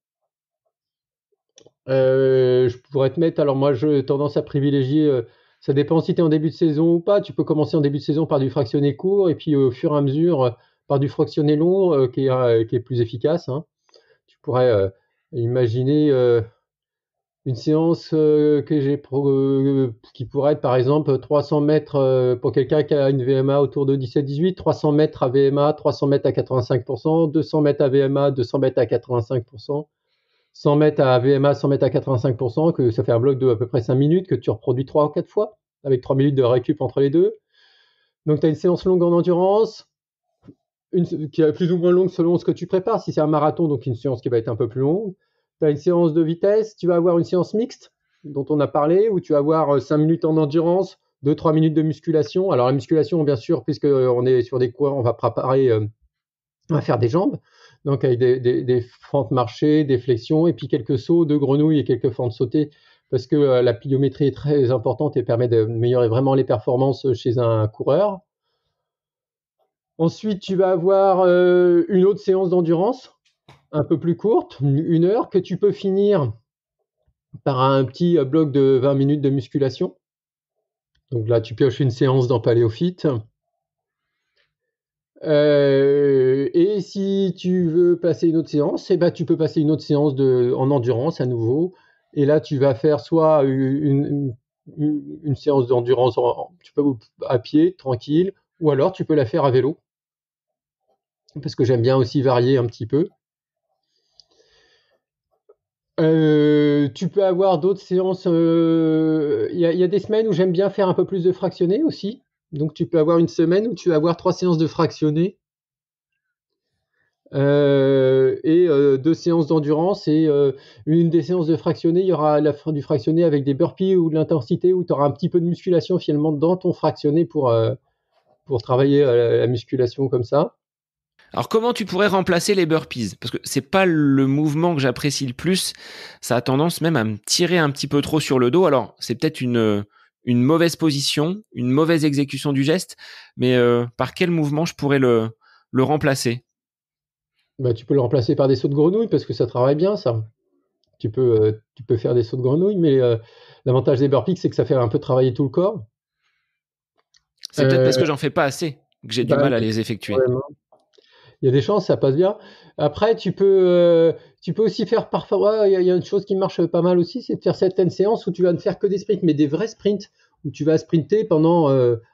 Je pourrais te mettre, alors moi j'ai tendance à privilégier Ça dépend si tu es en début de saison ou pas. Tu peux commencer en début de saison par du fractionné court et puis au fur et à mesure par du fractionné long qui est plus efficace, hein. Tu pourrais imaginer une séance qui pourrait être par exemple 300 mètres pour quelqu'un qui a une VMA autour de 17-18, 300 mètres à VMA, 300 mètres à 85%, 200 mètres à VMA, 200 mètres à 85%, 100 mètres à VMA, 100 mètres à 85%, que ça fait un bloc de à peu près 5 minutes que tu reproduis 3 ou 4 fois, avec 3 minutes de récup entre les deux. Donc tu as une séance longue en endurance, qui est plus ou moins longue selon ce que tu prépares. Si c'est un marathon, donc une séance qui va être un peu plus longue. Tu as une séance de vitesse, tu vas avoir une séance mixte, dont on a parlé, où tu vas avoir 5 minutes en endurance, 2-3 minutes de musculation. Alors la musculation, bien sûr, puisqu'on est sur des coureurs, on va préparer à faire des jambes, donc avec des fentes marchées, des flexions, et puis quelques sauts de grenouille et quelques fentes sautées, parce que la pliométrie est très importante et permet d'améliorer vraiment les performances chez un coureur. Ensuite, tu vas avoir une autre séance d'endurance, un peu plus courte, 1 heure, que tu peux finir par un petit bloc de 20 minutes de musculation. Donc là, tu pioches une séance dans Paléophyte. Et si tu veux passer une autre séance, eh ben, tu peux passer une autre séance en endurance à nouveau. Et là, tu vas faire soit une séance d'endurance à pied, tranquille, ou alors tu peux la faire à vélo, parce que j'aime bien aussi varier un petit peu. Tu peux avoir d'autres séances. Il y a des semaines où j'aime bien faire un peu plus de fractionné aussi. Donc tu peux avoir une semaine où tu vas avoir 3 séances de fractionné et 2 séances d'endurance. Et une des séances de fractionné, il y aura du fractionné avec des burpees ou de l'intensité, où tu auras un petit peu de musculation finalement dans ton fractionné pour travailler la musculation comme ça. Alors comment tu pourrais remplacer les burpees? Parce que c'est pas le mouvement que j'apprécie le plus. Ça a tendance même à me tirer un petit peu trop sur le dos. Alors c'est peut-être une mauvaise position, une mauvaise exécution du geste, mais par quel mouvement je pourrais le remplacer? Bah, tu peux le remplacer par des sauts de grenouille parce que ça travaille bien ça. Tu peux faire des sauts de grenouille, mais l'avantage des burpees, c'est que ça fait un peu travailler tout le corps. C'est peut-être parce que j'en fais pas assez que j'ai du mal à les effectuer. Vraiment. Il y a des chances, ça passe bien. Après, tu peux aussi faire parfois. Il y a une chose qui marche pas mal aussi, c'est de faire certaines séances où tu vas ne faire que des sprints, mais des vrais sprints où tu vas sprinter pendant.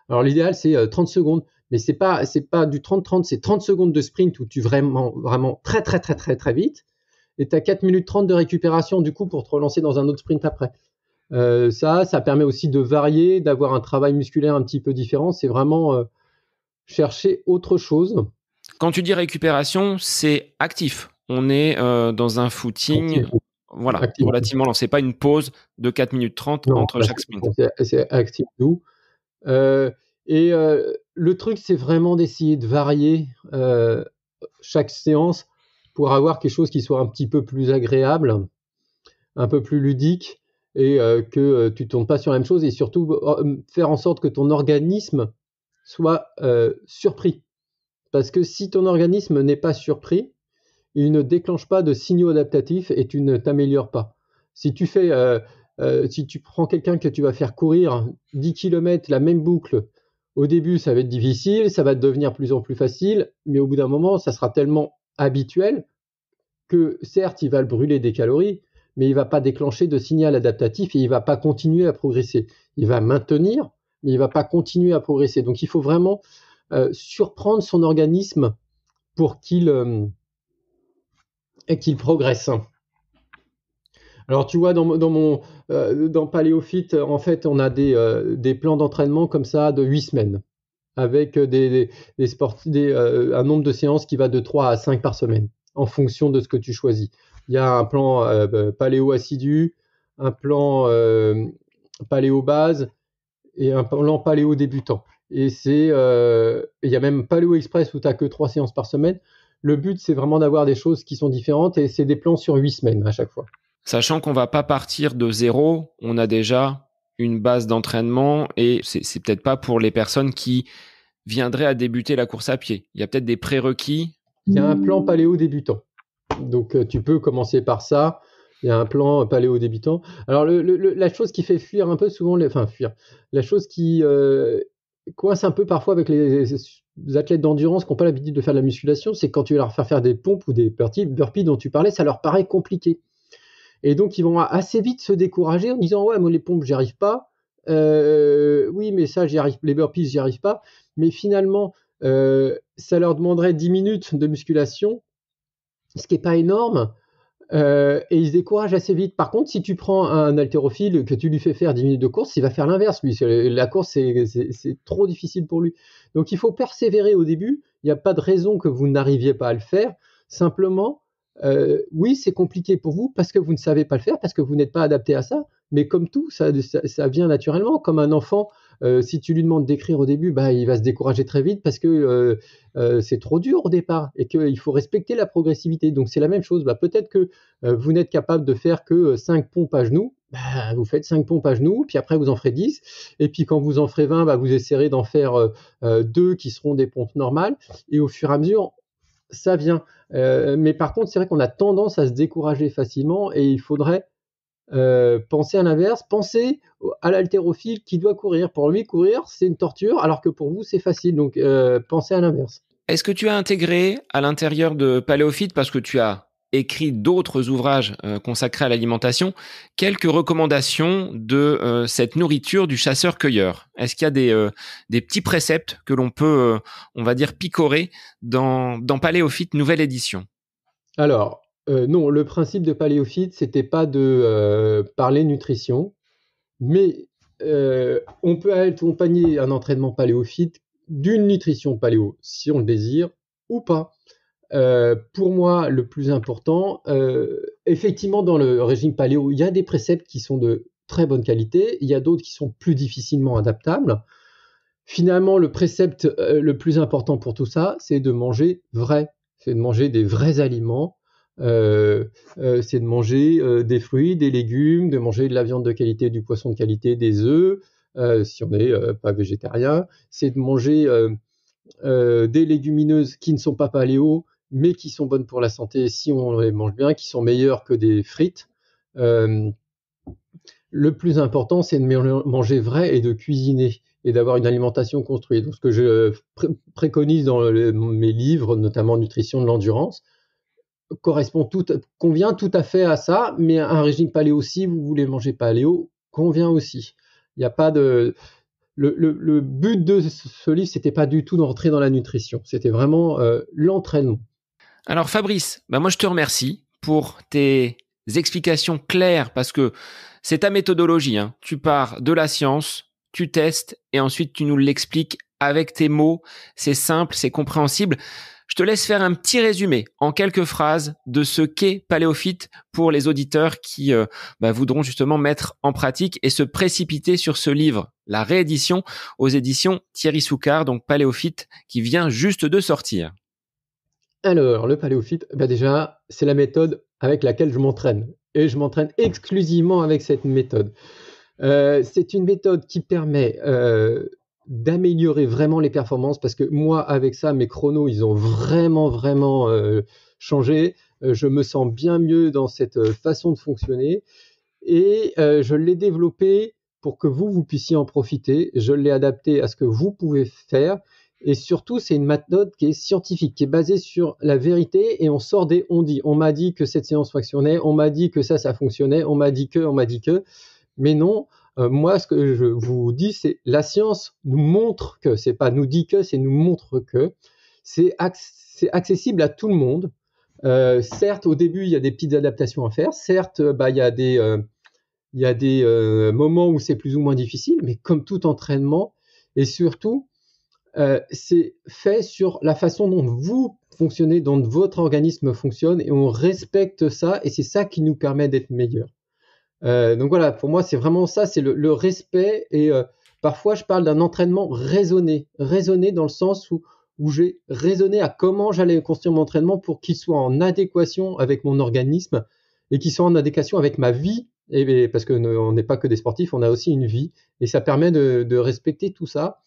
Alors l'idéal c'est 30 secondes, mais c'est pas du 30-30, c'est 30 secondes de sprint où tu vraiment très très très très très vite, et tu as 4 minutes 30 de récupération du coup pour te relancer dans un autre sprint après. Ça permet aussi de varier, d'avoir un travail musculaire un petit peu différent. C'est vraiment chercher autre chose. Quand tu dis récupération, c'est actif. On est dans un footing relativement lent. C'est pas une pause de 4 minutes 30 entre chaque sprint. C'est actif, d'où. Le truc, c'est vraiment d'essayer de varier chaque séance pour avoir quelque chose qui soit un petit peu plus agréable, un peu plus ludique, et que tu ne tournes pas sur la même chose, et surtout faire en sorte que ton organisme soit surpris. Parce que si ton organisme n'est pas surpris, il ne déclenche pas de signaux adaptatifs et tu ne t'améliores pas. Si tu prends quelqu'un que tu vas faire courir 10 km la même boucle, au début ça va être difficile, ça va devenir de plus en plus facile, mais au bout d'un moment ça sera tellement habituel que certes il va brûler des calories, mais il ne va pas déclencher de signal adaptatif et il ne va pas continuer à progresser. Il va maintenir, mais il ne va pas continuer à progresser. Donc il faut vraiment surprendre son organisme pour qu'il progresse. Alors tu vois, dans Paléophyte, en fait, on a des plans d'entraînement comme ça de 8 semaines, avec un nombre de séances qui va de 3 à 5 par semaine, en fonction de ce que tu choisis. Il y a un plan paléo assidu, un plan paléo base et un plan paléo débutant. Et il y a même Paléo Express où tu n'as que 3 séances par semaine. Le but, c'est vraiment d'avoir des choses qui sont différentes, et c'est des plans sur 8 semaines à chaque fois. Sachant qu'on ne va pas partir de zéro, on a déjà une base d'entraînement, et c'est peut-être pas pour les personnes qui viendraient à débuter la course à pied. Il y a peut-être des prérequis. Il y a un plan paléo débutant. Donc tu peux commencer par ça. Il y a un plan paléo débutant. Alors, la chose qui fait fuir un peu souvent, enfin fuir, la chose qui coince un peu parfois avec les athlètes d'endurance qui n'ont pas l'habitude de faire de la musculation, c'est quand tu vas leur faire des pompes ou des burpees dont tu parlais, ça leur paraît compliqué. Et donc, ils vont assez vite se décourager en disant ouais, moi les pompes, j'y arrive pas. Oui, mais ça, j'y arrive. Les burpees, j'y arrive pas. Mais finalement, ça leur demanderait 10 minutes de musculation, ce qui est pas énorme. Et il se décourage assez vite. Par contre, si tu prends un haltérophile, que tu lui fais faire 10 minutes de course, il va faire l'inverse. Lui, la course, c'est trop difficile pour lui. Donc, il faut persévérer au début. Il n'y a pas de raison que vous n'arriviez pas à le faire. Simplement, oui, c'est compliqué pour vous parce que vous ne savez pas le faire, parce que vous n'êtes pas adapté à ça. Mais comme tout, ça vient naturellement. Comme un enfant, si tu lui demandes d'écrire au début, bah, il va se décourager très vite parce que c'est trop dur au départ et qu'il faut respecter la progressivité. Donc, c'est la même chose. Bah, peut-être que vous n'êtes capable de faire que 5 pompes à genoux, bah, vous faites 5 pompes à genoux, puis après vous en ferez 10, et puis quand vous en ferez 20, bah, vous essaierez d'en faire 2 qui seront des pompes normales, et au fur et à mesure, ça vient. Mais par contre, c'est vrai qu'on a tendance à se décourager facilement, et il faudrait penser à l'inverse, penser à l'haltérophile qui doit courir. Pour lui, courir, c'est une torture, alors que pour vous, c'est facile, donc pensez à l'inverse. Est-ce que tu as intégré à l'intérieur de Paléophyte, parce que tu as écrit d'autres ouvrages consacrés à l'alimentation, quelques recommandations de cette nourriture du chasseur-cueilleur? Est-ce qu'il y a des petits préceptes que l'on peut, on va dire, picorer dans Paléophyte nouvelle édition? Alors, non, le principe de Paléophyte, c'était pas de parler nutrition, mais on peut accompagner un entraînement paléophyte d'une nutrition paléo, si on le désire, ou pas. Pour moi, le plus important, effectivement, dans le régime paléo, il y a des préceptes qui sont de très bonne qualité, il y a d'autres qui sont plus difficilement adaptables. Finalement, le précepte le plus important pour tout ça, c'est de manger vrai, c'est de manger des vrais aliments, c'est de manger des fruits, des légumes, de manger de la viande de qualité, du poisson de qualité, des œufs, si on n'est pas végétarien, c'est de manger des légumineuses qui ne sont pas paléo, mais qui sont bonnes pour la santé si on les mange bien, qui sont meilleures que des frites. Le plus important, c'est de manger vrai et de cuisiner et d'avoir une alimentation construite. Donc, ce que je préconise dans mes livres, notamment Nutrition de l'endurance, convient tout à fait à ça, mais un régime paléo, si vous voulez manger paléo, convient aussi. Il n'y a pas de... Le but de ce livre, c'était pas du tout d'entrer dans la nutrition, c'était vraiment l'entraînement. Alors Fabrice, moi je te remercie pour tes explications claires, parce que c'est ta méthodologie, hein. Tu pars de la science, tu testes et ensuite tu nous l'expliques avec tes mots. C'est simple, c'est compréhensible. Je te laisse faire un petit résumé en quelques phrases de ce qu'est Paléophyte pour les auditeurs qui voudront justement mettre en pratique et se précipiter sur ce livre, la réédition aux éditions Thierry Soucard, donc Paléophyte, qui vient juste de sortir. Alors, le paléophyte, déjà, c'est la méthode avec laquelle je m'entraîne. Et je m'entraîne exclusivement avec cette méthode. C'est une méthode qui permet d'améliorer vraiment les performances, parce que moi, avec ça, mes chronos, ils ont vraiment changé. Je me sens bien mieux dans cette façon de fonctionner. Et je l'ai développé pour que vous puissiez en profiter. Je l'ai adapté à ce que vous pouvez faire. Et surtout, c'est une méthode qui est scientifique, qui est basée sur la vérité, et on sort des on-dit. On m'a dit que cette séance fonctionnait, on m'a dit que ça fonctionnait, on m'a dit que. Mais non, moi, ce que je vous dis, c'est la science nous montre que, c'est pas nous dit que, c'est nous montre que. C'est accessible à tout le monde. Certes, au début, il y a des petites adaptations à faire. Certes, il y a des moments où c'est plus ou moins difficile, mais comme tout entraînement, et surtout, c'est fait sur la façon dont vous fonctionnez, dont votre organisme fonctionne, et on respecte ça, et c'est ça qui nous permet d'être meilleurs. Donc voilà, pour moi, c'est vraiment ça, c'est le respect, et parfois je parle d'un entraînement raisonné dans le sens où j'ai raisonné à comment j'allais construire mon entraînement pour qu'il soit en adéquation avec mon organisme et qu'il soit en adéquation avec ma vie, et parce que on n'est pas que des sportifs, on a aussi une vie, et ça permet de respecter tout ça.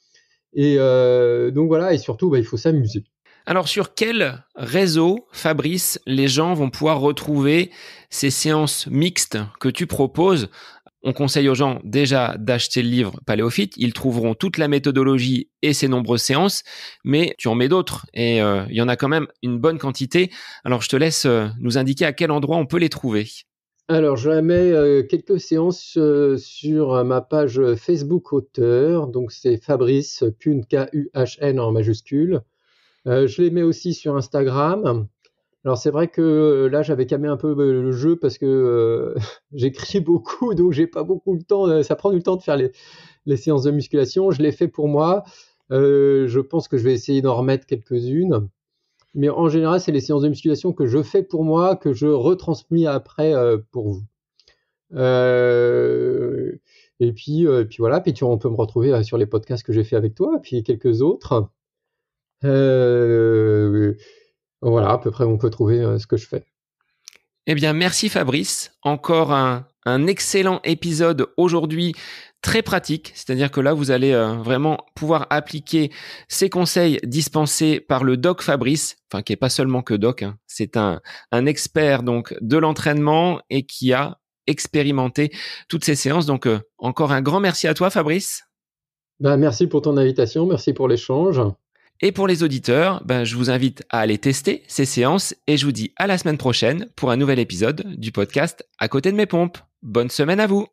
Et donc voilà, et surtout, il faut s'amuser. Alors sur quel réseau, Fabrice, les gens vont pouvoir retrouver ces séances mixtes que tu proposes ? On conseille aux gens déjà d'acheter le livre Paléophyte. Ils trouveront toute la méthodologie et ses nombreuses séances, mais tu en mets d'autres et il y en a quand même une bonne quantité. Alors je te laisse nous indiquer à quel endroit on peut les trouver. Alors, je mets quelques séances sur ma page Facebook auteur, donc c'est Fabrice Kuhn, Kuhn en majuscule. Je les mets aussi sur Instagram. Alors c'est vrai que là j'avais camé un peu le jeu parce que j'écris beaucoup, donc j'ai pas beaucoup le temps. Ça prend du temps de faire les séances de musculation. Je l'ai fait pour moi. Je pense que je vais essayer d'en remettre quelques-unes. Mais en général, c'est les séances de musculation que je fais pour moi, que je retransmets après pour vous. Et puis voilà. Puis on peut me retrouver sur les podcasts que j'ai fait avec toi, puis quelques autres. Voilà, à peu près, on peut trouver ce que je fais. Eh bien, merci Fabrice. Encore un excellent épisode aujourd'hui, très pratique. C'est-à-dire que là, vous allez vraiment pouvoir appliquer ces conseils dispensés par le doc Fabrice, enfin qui est pas seulement que doc, hein. C'est un expert donc de l'entraînement et qui a expérimenté toutes ces séances. Donc, encore un grand merci à toi, Fabrice. Merci pour ton invitation, merci pour l'échange. Et pour les auditeurs, je vous invite à aller tester ces séances et je vous dis à la semaine prochaine pour un nouvel épisode du podcast À côté de mes pompes. Bonne semaine à vous.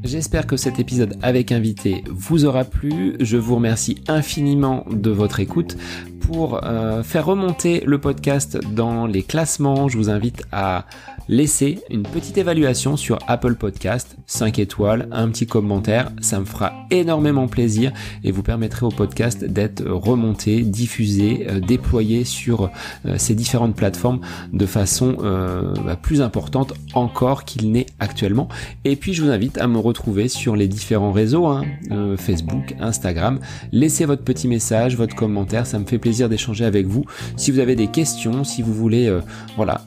J'espère que cet épisode avec invité vous aura plu. Je vous remercie infiniment de votre écoute. Pour faire remonter le podcast dans les classements, je vous invite à laisser une petite évaluation sur Apple Podcast, 5 étoiles, un petit commentaire, ça me fera énormément plaisir et vous permettrez au podcast d'être remonté, diffusé, déployé sur ces différentes plateformes de façon plus importante encore qu'il n'est actuellement. Et puis je vous invite à me retrouver sur les différents réseaux, Facebook, Instagram. Laissez votre petit message, votre commentaire, ça me fait plaisir d'échanger avec vous. Si vous avez des questions, si vous voulez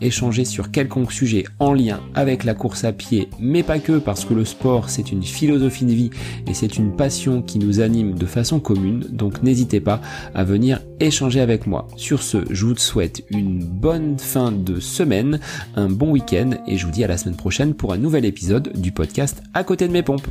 échanger sur quelconque sujet en lien avec la course à pied, mais pas que, parce que le sport c'est une philosophie de vie et c'est une passion qui nous anime de façon commune, donc n'hésitez pas à venir échanger avec moi. Sur ce, je vous souhaite une bonne fin de semaine, un bon week-end et je vous dis à la semaine prochaine pour un nouvel épisode du podcast À côté de mes pompes.